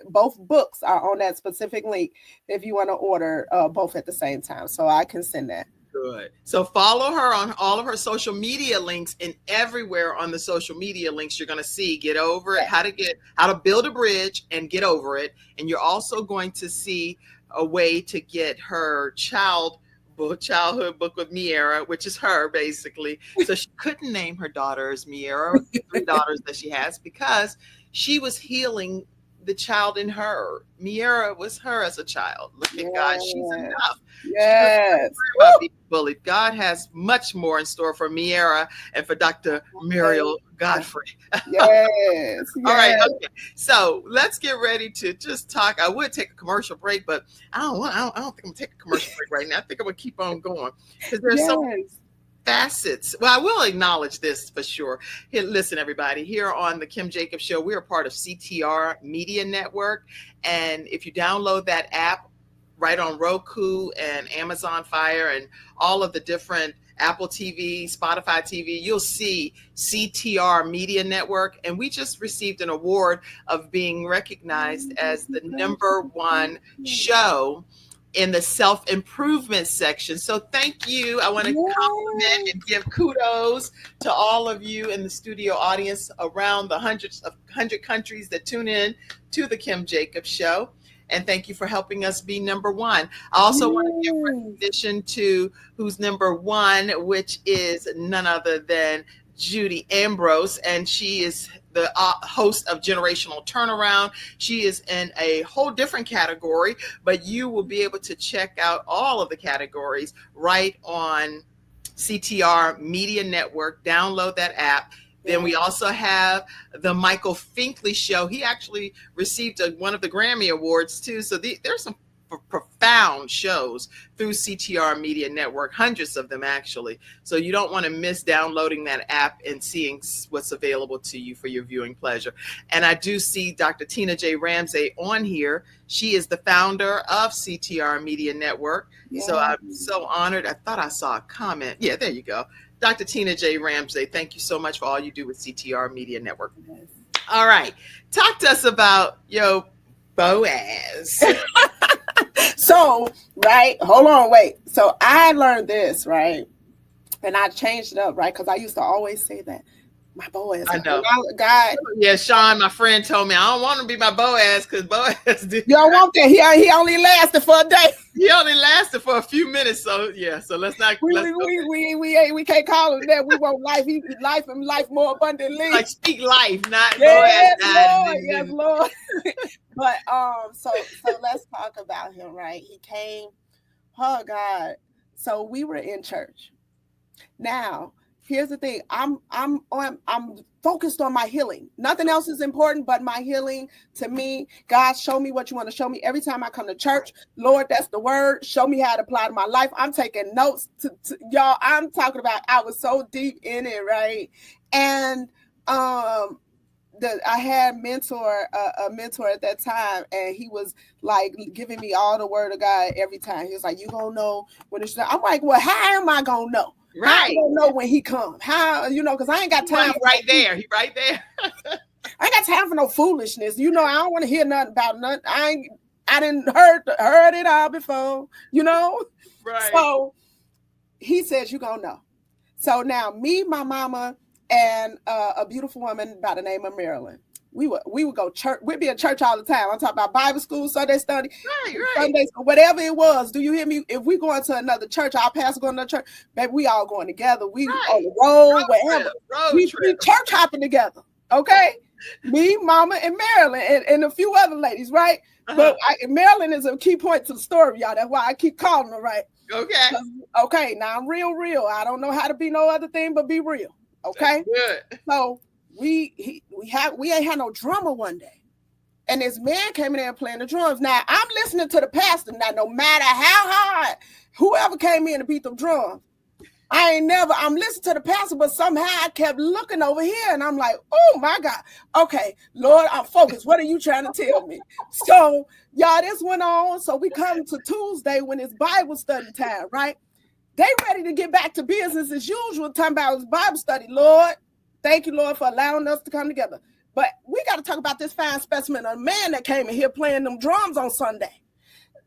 both books are on that specific link if you want to order both at the same time. So I can send that. Good. So follow her on all of her social media links, and everywhere on the social media links you're going to see Get Over It, how to build a bridge and get over it. And you're also going to see a way to get her childhood book with Miera, which is her basically. So she couldn't name her daughters Miera, 3 daughters that she has, because she was healing the child in her. Miera was her as a child. Look at God, she's enough. Yes. About being bullied. God has much more in store for Miera and for Dr. Muriel Godfrey. Yes. All right. Okay. So let's get ready to just talk. I would take a commercial break, but I don't think I'm gonna take a commercial break right now. I think I'm gonna keep on going, because there's so many facets. Well, I will acknowledge this for sure. Here, listen, everybody, here on the Kim Jacobs Show, we are part of CTR Media Network. And if you download that app right on Roku and Amazon Fire and all of the different Apple TV, Spotify TV, you'll see CTR Media Network. And we just received an award of being recognized as the #1 show in the self-improvement section. So thank you. I want to compliment and give kudos to all of you in the studio audience around the 100 countries that tune in to the Kim Jacobs Show. And thank you for helping us be #1. I also want to give recognition to who's #1, which is none other than Judy Ambrose, and she is the host of Generational Turnaround. She is in a whole different category, but you will be able to check out all of the categories right on CTR Media Network. Download that app. Then we also have the Michael Finkley Show. He actually received one of the Grammy Awards too. So there's some profound shows through CTR Media Network, hundreds of them actually. So you don't want to miss downloading that app and seeing what's available to you for your viewing pleasure. And I do see Dr. Tina J. Ramsey on here. She is the founder of CTR Media Network. So I'm so honored. I thought I saw a comment. Yeah, there you go. Dr. Tina J. Ramsey, thank you so much for all you do with CTR Media Network. All right. Talk to us about your Boaz. So, right, hold on, wait. So I learned this, right? And I changed it up, right? Because I used to always say that. My Boaz. I know. God. Yeah, Sean, my friend, told me I don't want to be my Boaz because Boaz did. You don't want that. He only lasted for a day. He only lasted for a few minutes. So yeah, so let's not. We can't call him that. We want life and life more abundantly. Like speak life, not yes, Boaz. Lord, yes, Lord. But so let's talk about him, right? He came. Oh God. So we were in church. Now. Here's the thing. I'm focused on my healing. Nothing else is important but my healing. To me, God, show me what you want to show me. Every time I come to church, Lord, that's the word. Show me how to apply to my life. I'm taking notes to y'all. I'm talking about, I was so deep in it, right? And I had a mentor at that time, and he was like giving me all the word of God every time. He was like, "You gonna know when it's." I'm like, "Well, how am I gonna know? Right. How am I gonna know when he come? How, because I ain't got time." He's right there. He's right there. I ain't got time for no foolishness. I don't want to hear nothing about nothing. I didn't heard it all before. Right. So he says, "You gonna know." So now me, my mama, and a beautiful woman by the name of Marilyn, we would go church. We'd be at church all the time. I'm talking about Bible school, Sunday study, right. Sunday school, whatever it was. Do you hear me? If we going to another church, our pastor going to another church, baby, we all going together. We on the road, wherever. We church hopping together. Okay, me, mama, and Marilyn, and a few other ladies, right? But Marilyn is a key point to the story, y'all. That's why I keep calling her, right? Okay. Now I'm real. I don't know how to be no other thing but be real. Okay. That's good. So we ain't had no drummer one day, and this man came in there playing the drums. Now I'm listening to the pastor. Now no matter how hard whoever came in to beat them drums, I'm listening to the pastor, but somehow I kept looking over here, and I'm like, oh my God. Okay, Lord, I'm focused. What are you trying to tell me? So y'all, this went on. So we come to Tuesday when it's Bible study time, right? They ready to get back to business as usual, talking about his Bible study. Lord, thank you, Lord, for allowing us to come together. But we got to talk about this fine specimen of a man that came in here playing them drums on Sunday.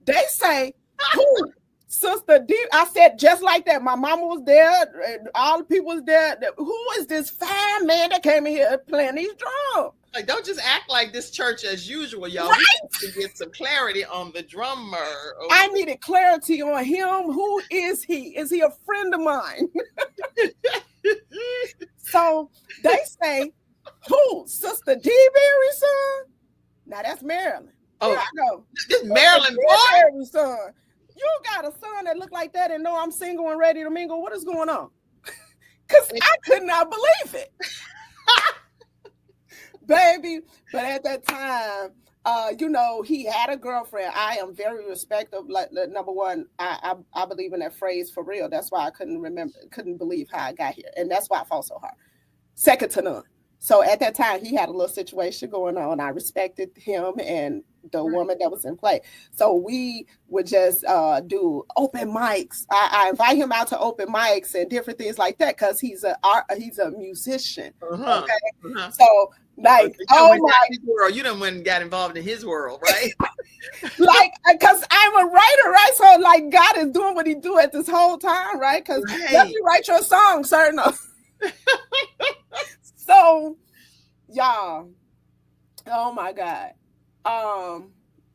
They say, who? Sister D. I said just like that. My mama was there. All the people was there. Who is this fine man that came in here playing these drums? Like, don't just act like this church as usual, y'all. Right? We need to get some clarity on the drummer. Okay. I needed clarity on him. Who is he? Is he a friend of mine? So they say, who? Sister D-Berry's son? Now that's Marilyn. Oh, here I go. This Marilyn boy? Son. You got a son that look like that and know I'm single and ready to mingle. What is going on? Because I could not believe it. Baby. But at that time, he had a girlfriend. I am very respectful. Like, number one, I believe in that phrase for real. That's why I couldn't believe how I got here. And that's why I fought so hard. Second to none. So at that time, he had a little situation going on. I respected him and the woman that was in play. So we would just do open mics. I invite him out to open mics and different things like that because he's a musician. Okay, so like, oh my world, you done went and got involved in his world, right? Like, because I'm a writer, right? So like, God is doing what He do at this whole time, right? Because let me write your song, sir. No. So, y'all, oh my God.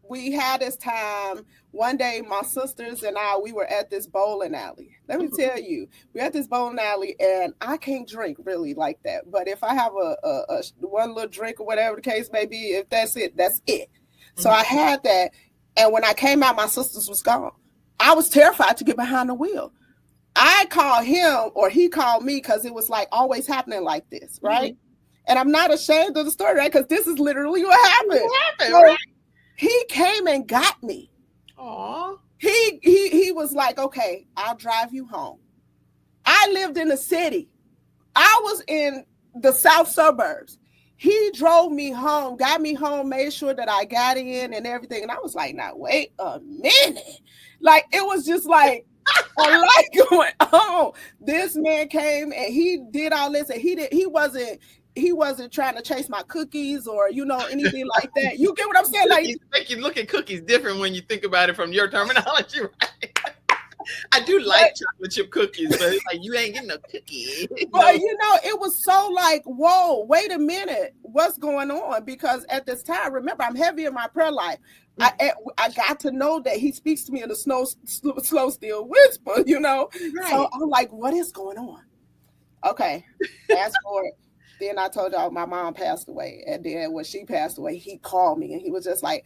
We had this time one day, my sisters and I, we were at this bowling alley. Let me tell you, we're at this bowling alley and I can't drink really like that. But if I have a one little drink or whatever the case may be, if that's it, that's it. So I had that. And when I came out, my sisters was gone. I was terrified to get behind the wheel. I called him or he called me because it was like always happening like this, right? And I'm not ashamed of the story, right? Because this is literally what happened. Right? He came and got me. Aww. He was like, okay, I'll drive you home. I lived in the city. I was in the south suburbs. He drove me home, got me home, made sure that I got in and everything. And I was like, now wait a minute. Like, it was just like a lot going on. This man came and he did all this, and he wasn't trying to chase my cookies or anything like that. You get what I'm saying? Like, you make you look at cookies different when you think about it from your terminology, right? I do like chocolate chip cookies, but it's like you ain't getting no cookie. But it was so like, whoa, wait a minute, what's going on? Because at this time, remember, I'm heavy in my prayer life. I got to know that He speaks to me in a slow, still whisper, Right. So I'm like, what is going on? Okay, fast forward. Then I told y'all my mom passed away. And then when she passed away, he called me and he was just like,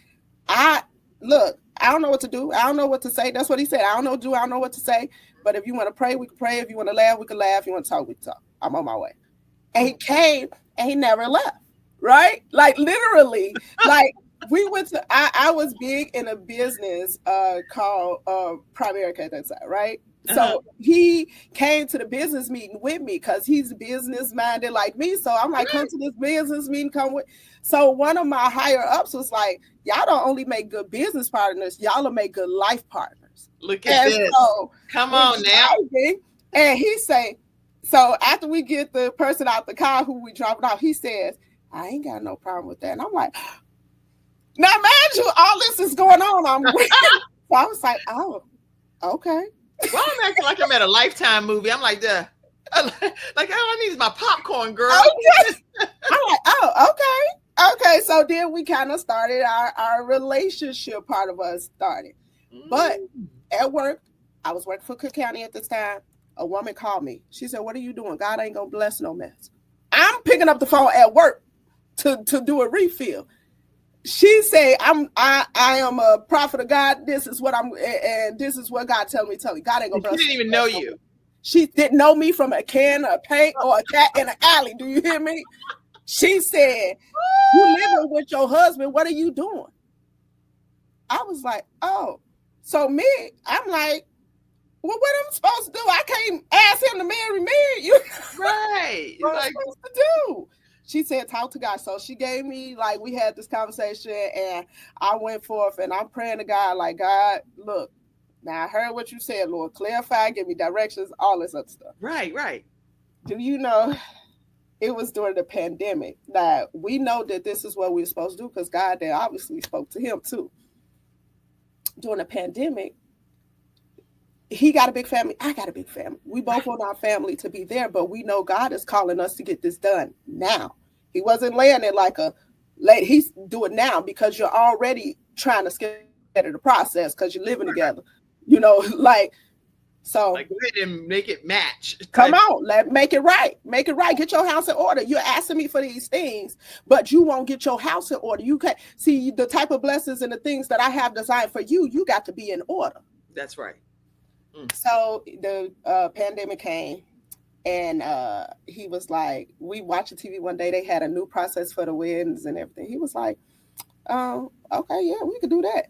I don't know what to do. I don't know what to say. That's what he said. I don't know what to say. But if you want to pray, we can pray. If you want to laugh, we can laugh. If you want to talk, we can talk. I'm on my way. And he came and he never left. Right? Like, literally, like, we went to, I was big in a business called Persevere at that time, right? So he came to the business meeting with me because he's business minded like me. So I'm like, come to this business meeting, come with. So one of my higher ups was like, y'all don't only make good business partners, y'all will make good life partners. Look at this. So come on now. And he say, so after we get the person out the car who we dropped off, he says, I ain't got no problem with that. And I'm like, now mind you, all this is going on. So I was like, oh, okay. Well, I'm acting like I'm at a Lifetime movie. I'm like, like all I need is my popcorn, girl. Okay. I'm like, oh, okay. Okay. So then we kind of started our relationship part of us started. But at work, I was working for Cook County at this time. A woman called me. She said, what are you doing? God ain't gonna bless no mess. I'm picking up the phone at work to do a refill. She said, I am a prophet of God. This is what and this is what God tell me. God ain't gonna bless. She didn't even know you. She didn't know me from a can of paint or a cat in an alley. Do you hear me? She said, you living with your husband. What are you doing? I was like, oh. So me, I'm like, well, what am I supposed to do? I can't ask him to marry me. Right. What am I supposed to do? She said, talk to God. So she gave me, like, we had this conversation and I went forth and I'm praying to God, like, God, look, now I heard what you said, Lord, clarify, give me directions, all this other stuff. Right. Do you know, it was during the pandemic that we know that this is what we're supposed to do because God then obviously spoke to him too. During the pandemic, he got a big family. I got a big family. We both want our family to be there, but we know God is calling us to get this done now. He wasn't laying it like he's doing it now because you're already trying to skip the process because you're living together. You know, so. Like, go ahead and make it match. Come on, make it right. Make it right. Get your house in order. You're asking me for these things, but you won't get your house in order. You can't see the type of blessings and the things that I have designed for you. You got to be in order. That's right. So the pandemic came and he was like, we watching TV one day, they had a new process for the weddings and everything. He was like, okay, yeah, we could do that.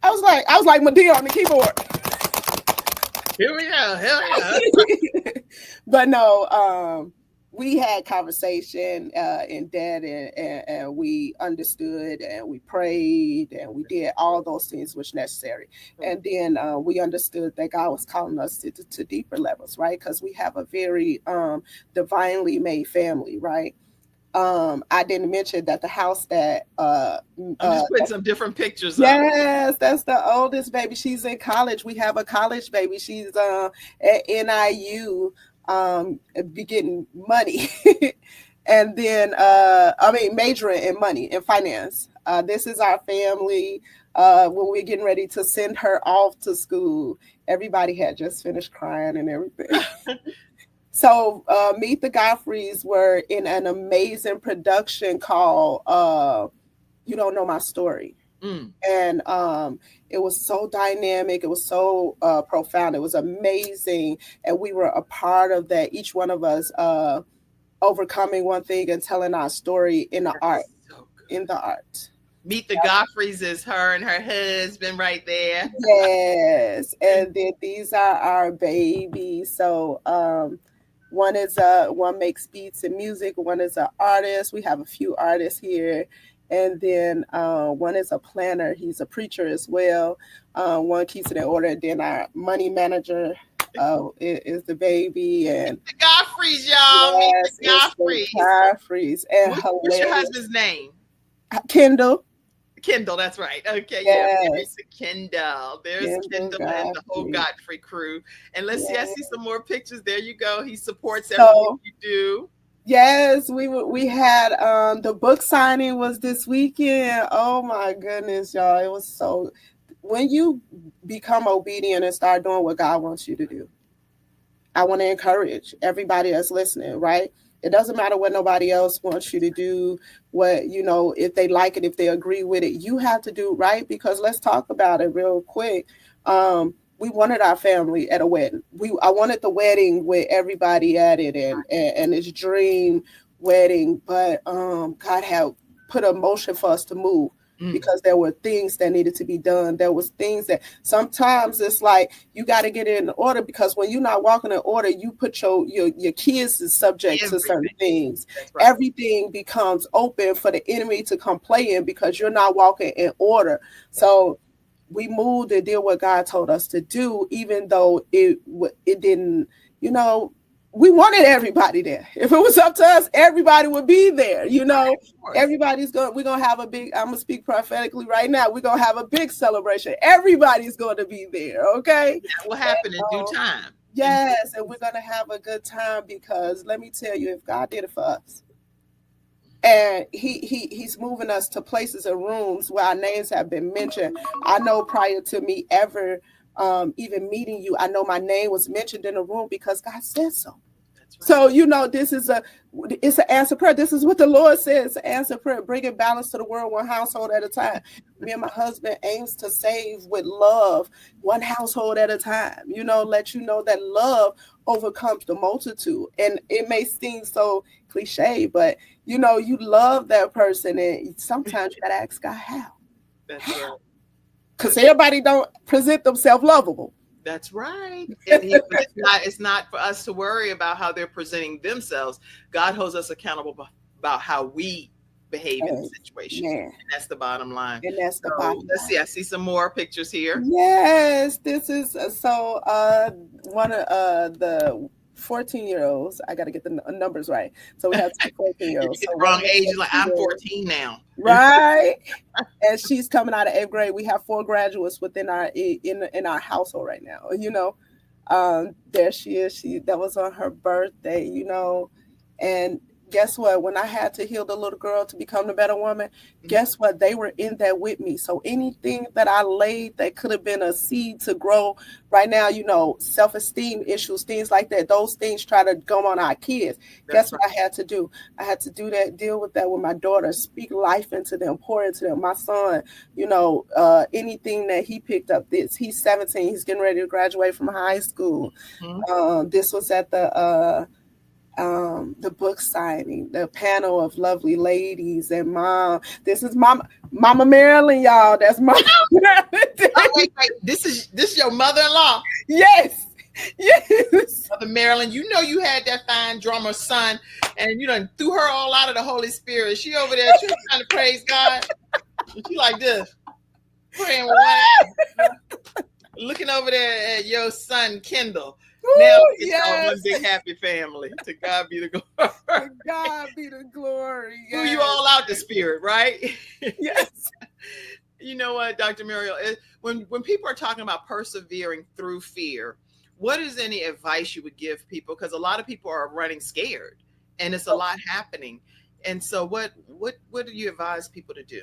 I was like Madea on the keyboard. Here we go. Hell yeah. But no, we had conversation in that and we understood and we prayed and we did all those things which necessary. And then we understood that God was calling us to deeper levels, right? Because we have a very divinely made family, right? I didn't mention that the house that I'm just putting some different pictures yes, that's the oldest baby. She's in college. We have a college baby. She's at NIU. Be getting money and then majoring in money and finance. This is our family. When we're getting ready to send her off to school, everybody had just finished crying and everything. So Meet the Godfreys were in an amazing production called You Don't Know My Story. And it was so dynamic. It was so profound. It was amazing. And we were a part of that. Each one of us overcoming one thing and telling our story in the art. So in the art. Meet the Godfreys is her and her husband right there. Yes. And then these are our babies. So one makes beats and music. One is an artist. We have a few artists here. And then one is a planner. He's a preacher as well. One keeps it in order. And then our money manager is the baby. And the Godfreys, y'all. Yes, Meet the Godfreys. Godfreys. And what's your husband's name? Kendall. Kendall, that's right. Okay, yes. Yeah. There's Kendall. There's Kendall and the whole Godfrey crew. And let's see, I see some more pictures. There you go. He supports everything you do. Yes, we had the book signing was this weekend. Oh my goodness, y'all. It was so when you become obedient and start doing what God wants you to do. I want to encourage everybody that's listening, right? It doesn't matter what nobody else wants you to do, what, if they like it, if they agree with it, you have to do right. Because let's talk about it real quick. We wanted our family at a wedding. I wanted the wedding with everybody at it and this dream wedding, but God had put a motion for us to move. because there were things that needed to be done. There was things that sometimes it's like you got to get it in order, because when you're not walking in order, you put your kids is subject to certain things. Right. Everything becomes open for the enemy to come play in because you're not walking in order. So we moved and did what God told us to do, even though it didn't, we wanted everybody there. If it was up to us, everybody would be there. Everybody's we're going to have a big, I'm going to speak prophetically right now. We're going to have a big celebration. Everybody's going to be there. Okay. That will happen in due time. Yes. And we're going to have a good time, because let me tell you, if God did it for us, and he's moving us to places and rooms where our names have been mentioned. I know prior to me ever even meeting you, I know my name was mentioned in a room because God said so. So, this is it's an answer prayer. This is what the Lord says, answer prayer, bringing balance to the world, one household at a time. Me and my husband aims to save with love, one household at a time, let you know that love overcomes the multitude. And it may seem so cliche, but you love that person. And sometimes you got to ask God how. That's right. Because everybody don't present themselves lovable. That's right. It's not for us to worry about how they're presenting themselves. God holds us accountable about how we behave in the situation. And that's the bottom line. And that's the bottom line. Let's see. I see some more pictures here. Yes, this is one of the 14-year-olds. I got to get the numbers right. So we have two 14-year-olds. So wrong age. Like, I'm 14 now. Right. And she's coming out of 8th grade. We have 4 graduates within our in our household right now. There she is. That was on her birthday. And guess what? When I had to heal the little girl to become the better woman, guess what? They were in that with me. So anything that I laid that could have been a seed to grow right now, self-esteem issues, things like that, those things try to go on our kids. Guess what I had to do? I had to do that, deal with that with my daughter, speak life into them, pour into them. My son, anything that he picked up, he's 17, he's getting ready to graduate from high school. This was at the book signing, the panel of lovely ladies, and mom. This is Mama Marilyn, y'all. That's Mama Marilyn. Oh, wait. This is your mother-in-law. Yes. Mother Marilyn, you had that fine drummer son, and you done threw her all out of the Holy Spirit. She over there, she was trying to praise God. And she like this, praying with looking over there at your son Kendall. Now it's all one big happy family. To God be the glory. To God be the glory. Yes. Threw you all out the spirit, right? Yes. You know what, Dr. Muriel, when people are talking about persevering through fear, what is any advice you would give people? Because a lot of people are running scared, and it's a lot happening. And so what do you advise people to do?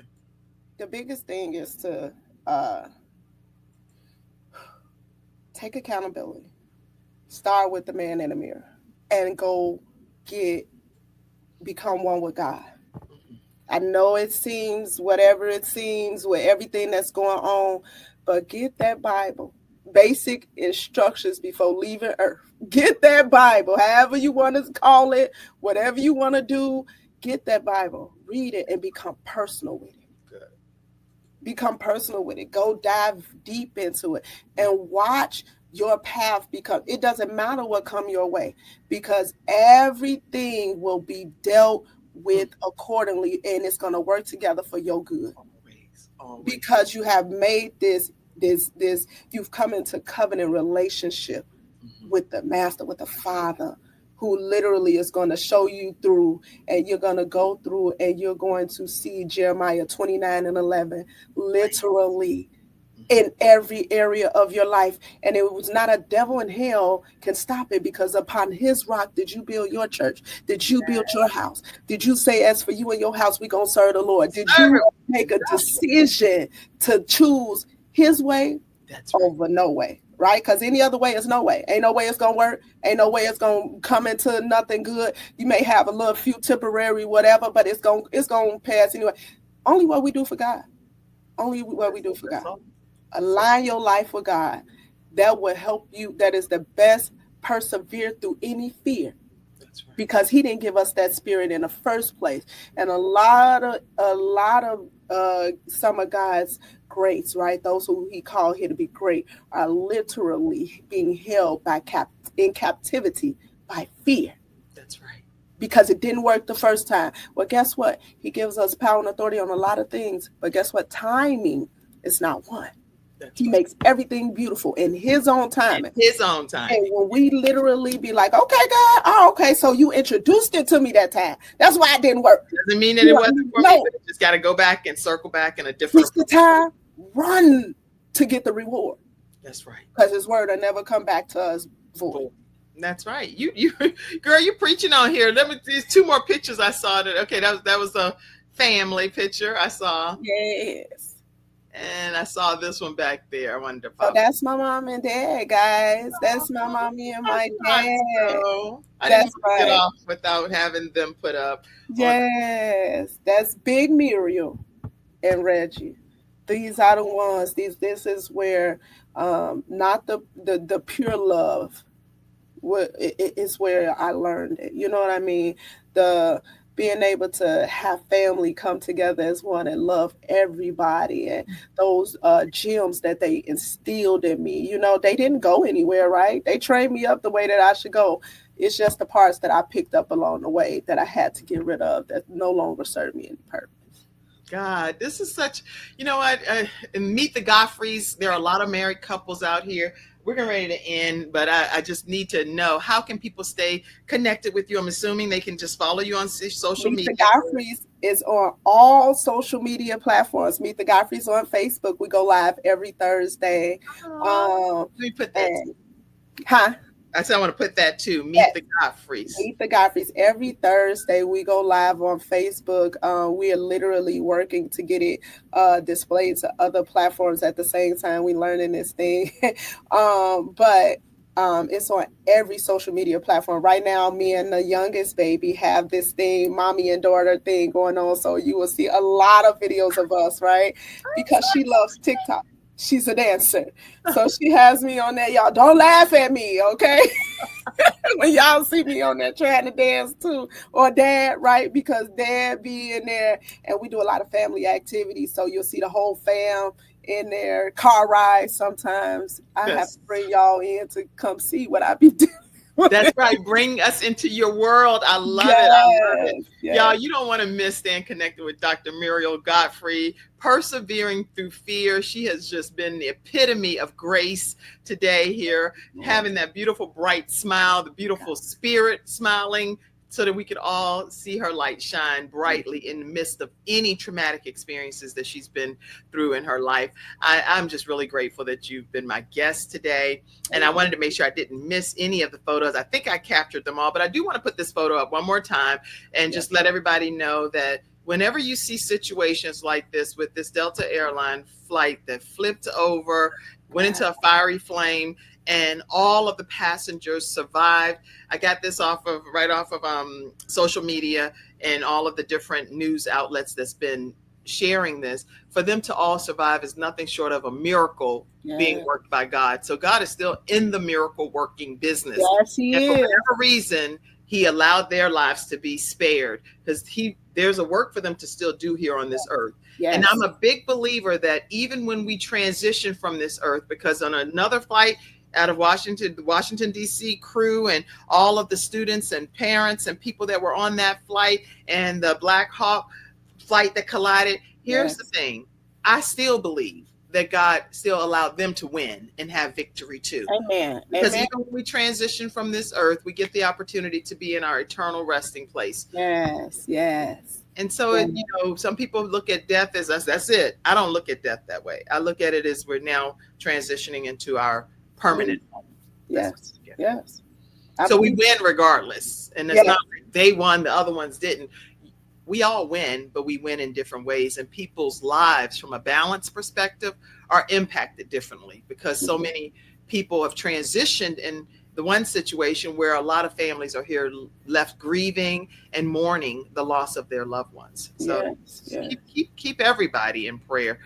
The biggest thing is to take accountability. Start with the man in the mirror and go become one with God. I know it seems whatever it seems with everything that's going on, but get that Bible. Basic instructions before leaving earth. Get that Bible, however you want to call it, whatever you want to do, get that Bible, read it, and become personal with it. Good. Become personal with it. Go dive deep into it and watch your path become. It doesn't matter what come your way, because everything will be dealt with accordingly, and it's going to work together for your good. Always. Because you have made this, you've come into covenant relationship with the master, with the Father, who literally is going to show you through, and you're going to go through, and you're going to see Jeremiah 29:11 literally in every area of your life. And it was not a devil in hell can stop it, because upon his rock did you build your church? Did you build your house? Did you say, as for you and your house, we're going to serve the Lord? Did you make a decision to choose his way over no way? Right? Because any other way is no way. Ain't no way it's going to work. Ain't no way it's going to come into nothing good. You may have a little few temporary whatever, but it's going to pass anyway. Only what we do for God. Only what we do for God. Align your life with God. That will help you. That is the best. Persevere through any fear. That's right. Because he didn't give us that spirit in the first place. And a lot of some of God's greats, right? Those who he called here to be great are literally being held in captivity by fear. That's right. Because it didn't work the first time. Well, guess what? He gives us power and authority on a lot of things. But guess what? Timing is not one. He makes everything beautiful in his own time. His own time. And when we literally be like, okay, God, oh, okay, so you introduced it to me that time. That's why it didn't work. Doesn't mean that it wasn't for me, but it just got to go back and circle back in a different. It's the time, run to get the reward. That's right. Because his word will never come back to us void. That's right. You girl, you're preaching on here. There's 2 more pictures I saw. That was a family picture I saw. Yes. And I saw this one back there. I wanted to. Oh, that's my mom and dad, guys. That's my mommy and my dad. I didn't get off without having them put up. Yes, that's Big Muriel and Reggie. These are the ones. This is where, not the pure love. It's where I learned it. You know what I mean? The being able to have family come together as one and love everybody, and those gems that they instilled in me, you know, they didn't go anywhere, right? They trained me up the way that I should go. It's just the parts that I picked up along the way that I had to get rid of that no longer serve me any purpose. God, this is such, you know what, Meet the Godfreys. There are a lot of married couples out here. We're getting ready to end, but I just need to know, how can people stay connected with you? I'm assuming they can just follow you on social media. Meet the Godfreys is on all social media platforms. Meet the Godfreys on Facebook. We go live every Thursday. Let me put that. I said I want to put that too. Meet the Godfreys. Meet the Godfreys. Every Thursday we go live on Facebook. We are literally working to get it displayed to other platforms at the same time. We learning this thing. But it's on every social media platform. Right now, me and the youngest baby have this thing, mommy and daughter thing going on. So you will see a lot of videos of us, right? Because she loves TikTok. She's a dancer. So she has me on there. Y'all don't laugh at me, okay? When y'all see me on there trying to dance too. Or dad, right? Because dad be in there, and we do a lot of family activities. So you'll see the whole fam in there. Car rides sometimes. I have to bring y'all in to come see what I be doing. That's right. Bring us into your world. I love it. I love it. Yes. Y'all, you don't want to miss staying connected with Dr. Muriel Godfrey, persevering through fear. She has just been the epitome of grace today here, having that beautiful, bright smile, the beautiful spirit smiling, so that we could all see her light shine brightly in the midst of any traumatic experiences that she's been through in her life. I'm just really grateful that you've been my guest today. And I wanted to make sure I didn't miss any of the photos. I think I captured them all, but I do want to put this photo up one more time and just let everybody know that whenever you see situations like this with this Delta airline flight that flipped over, went into a fiery flame, and all of the passengers survived. I got this right off of social media and all of the different news outlets that's been sharing this. For them to all survive is nothing short of a miracle being worked by God. So God is still in the miracle working business. Yes, he is. For whatever reason, he allowed their lives to be spared, because there's a work for them to still do here on this earth. Yes. And I'm a big believer that even when we transition from this earth, because on another flight out of Washington, the Washington, D.C. crew and all of the students and parents and people that were on that flight and the Black Hawk flight that collided, here's the thing. I still believe that God still allowed them to win and have victory too. Amen. Because even when we transition from this earth, we get the opportunity to be in our eternal resting place. Yes, yes. And so, some people look at death as us. That's it. I don't look at death that way. I look at it as we're now transitioning into our permanent home. Yes, yes. So we win regardless. And it's not like they won, the other ones didn't. We all win, but we win in different ways. And people's lives from a balance perspective are impacted differently, because so many people have transitioned in the one situation where a lot of families are here left grieving and mourning the loss of their loved ones. So keep everybody in prayer.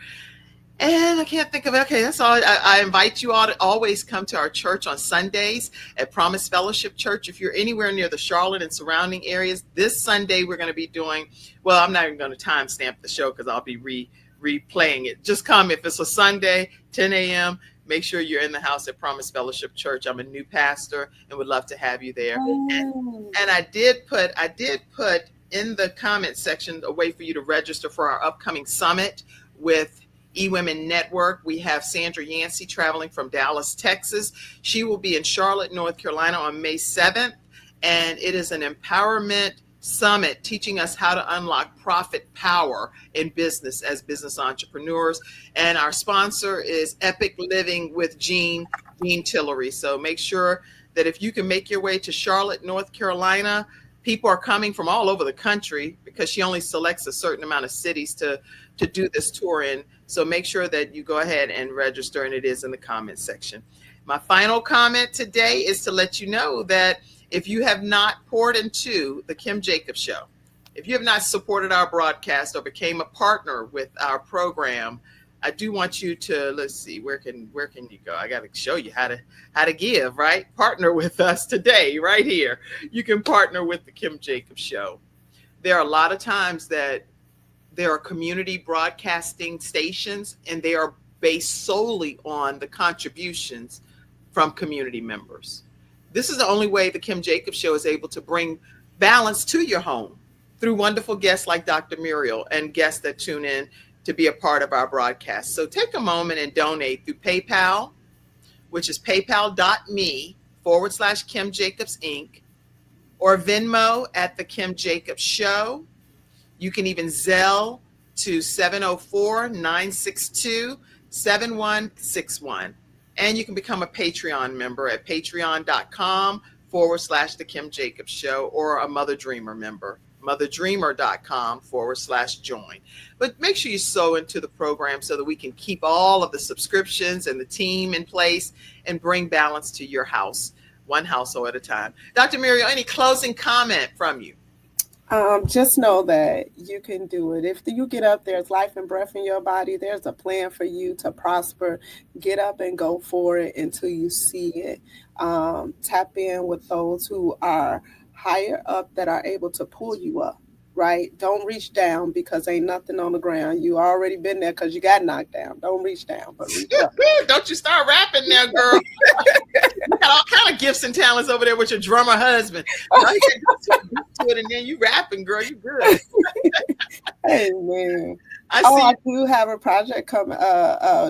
And I can't think of it. Okay, that's all. I invite you all to always come to our church on Sundays at Promise Fellowship Church. If you're anywhere near the Charlotte and surrounding areas, this Sunday we're going to be doing, well, I'm not even going to timestamp the show because I'll be replaying it. Just come if it's a Sunday, 10 a.m. Make sure you're in the house at Promise Fellowship Church. I'm a new pastor and would love to have you there. And I did put in the comment section a way for you to register for our upcoming summit with eWomen Network. We have Sandra Yancey traveling from Dallas, Texas. She will be in Charlotte, North Carolina on May 7th. And it is an empowerment summit teaching us how to unlock profit power in business as business entrepreneurs. And our sponsor is Epic Living with Jean Tillery. So make sure that if you can make your way to Charlotte, North Carolina, people are coming from all over the country because she only selects a certain amount of cities to do this tour in. So make sure that you go ahead and register, and it is in the comment section. My final comment today is to let you know that if you have not poured into the Kim Jacobs Show, if you have not supported our broadcast or became a partner with our program, I do want you to, let's see, where can you go? I got to show you how to give, right? Partner with us today, right here. You can partner with the Kim Jacobs Show. There are a lot of times that there are community broadcasting stations, and they are based solely on the contributions from community members. This is the only way the Kim Jacobs Show is able to bring balance to your home through wonderful guests like Dr. Muriel and guests that tune in to be a part of our broadcast. So take a moment and donate through PayPal, which is paypal.me/Kim Jacobs Inc., or Venmo at the Kim Jacobs Show. You can even Zelle to 704-962-7161. And you can become a Patreon member at patreon.com/the Kim Jacobs Show, or a Mother Dreamer member, motherdreamer.com/join. But make sure you sow into the program so that we can keep all of the subscriptions and the team in place and bring balance to your house, one household at a time. Dr. Muriel, any closing comment from you? Just know that you can do it. If you get up, there's life and breath in your body. There's a plan for you to prosper. Get up and go for it until you see it. Tap in with those who are higher up that are able to pull you up, right? Don't reach down because ain't nothing on the ground. You already been there because you got knocked down. Don't reach down, but reach up. Don't you start rapping now, girl. You got all kind of gifts and talents over there with your drummer husband. You can do it and then you rapping, girl. You good. Hey, man. I do have a project coming.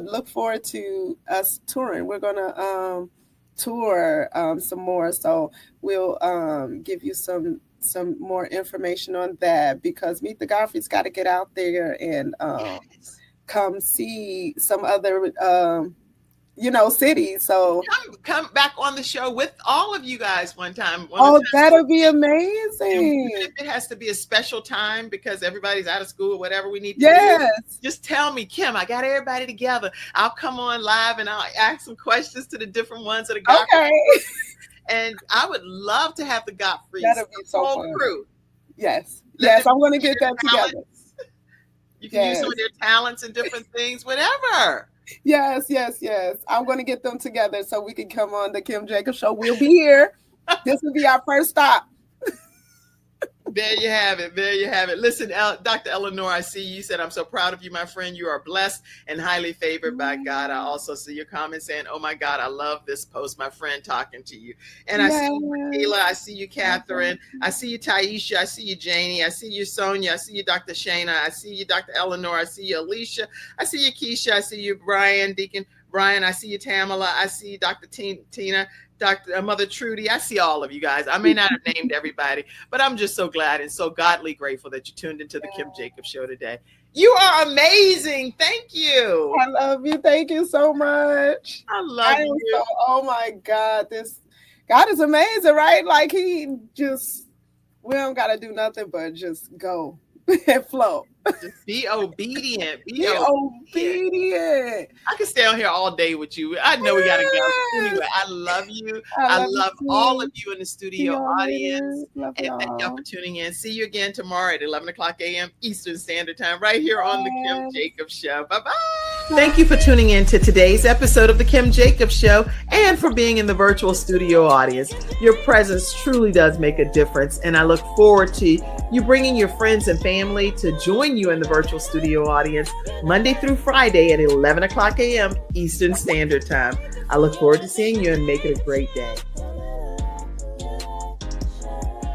Look forward to us touring. We're going to tour some more. So we'll give you some more information on that, because Meet the Godfrey's got to get out there and come see some other cities. So come back on the show with all of you guys one time. That'll be amazing. It has to be a special time because everybody's out of school or whatever we need to do. Just tell me, Kim, I got everybody together. I'll come on live and I'll ask some questions to the different ones that are Godfrey. Okay. And I would love to have the Godfreys, that'll be so whole fun. Crew. Yes, I'm going to get that together. You can use some of their talents and different things, whatever. Yes. I'm going to get them together so we can come on the Kim Jacobs Show. We'll be here. This will be our first stop. There you have it. Listen, Dr. Eleanor, I see you said, I'm so proud of you, my friend. You are blessed and highly favored by God. I also see your comment saying, oh my God, I love this post, my friend talking to you. And I see you, Michaela. I see you, Catherine. I see you, Taisha. I see you, Janie. I see you, Sonia. I see you, Dr. Shana. I see you, Dr. Eleanor. I see you, Alicia. I see you, Keisha. I see you, Brian, Deacon Brian. I see you, Tamala. I see you, Dr. Tina. Dr. Mother Trudy, I see all of you guys. I may not have named everybody, but I'm just so glad and so godly grateful that you tuned into the Kim Jacobs Show today. You are amazing. Thank you. I love you. Thank you so much. I love you. Oh my God, God is amazing, right? Like we don't got to do nothing but just go and flow. Just be obedient. Be obedient. I can stay on here all day with you. I know we got to go. Anyway, I love you. I love all of you in the studio audience. And thank y'all for tuning in. See you again tomorrow at 11 o'clock a.m. Eastern Standard Time right here on the Kim Jacobs Show. Bye-bye. Thank you for tuning in to today's episode of The Kim Jacobs Show and for being in the virtual studio audience. Your presence truly does make a difference, and I look forward to you bringing your friends and family to join you in the virtual studio audience Monday through Friday at 11 o'clock a.m. Eastern Standard Time. I look forward to seeing you and make it a great day.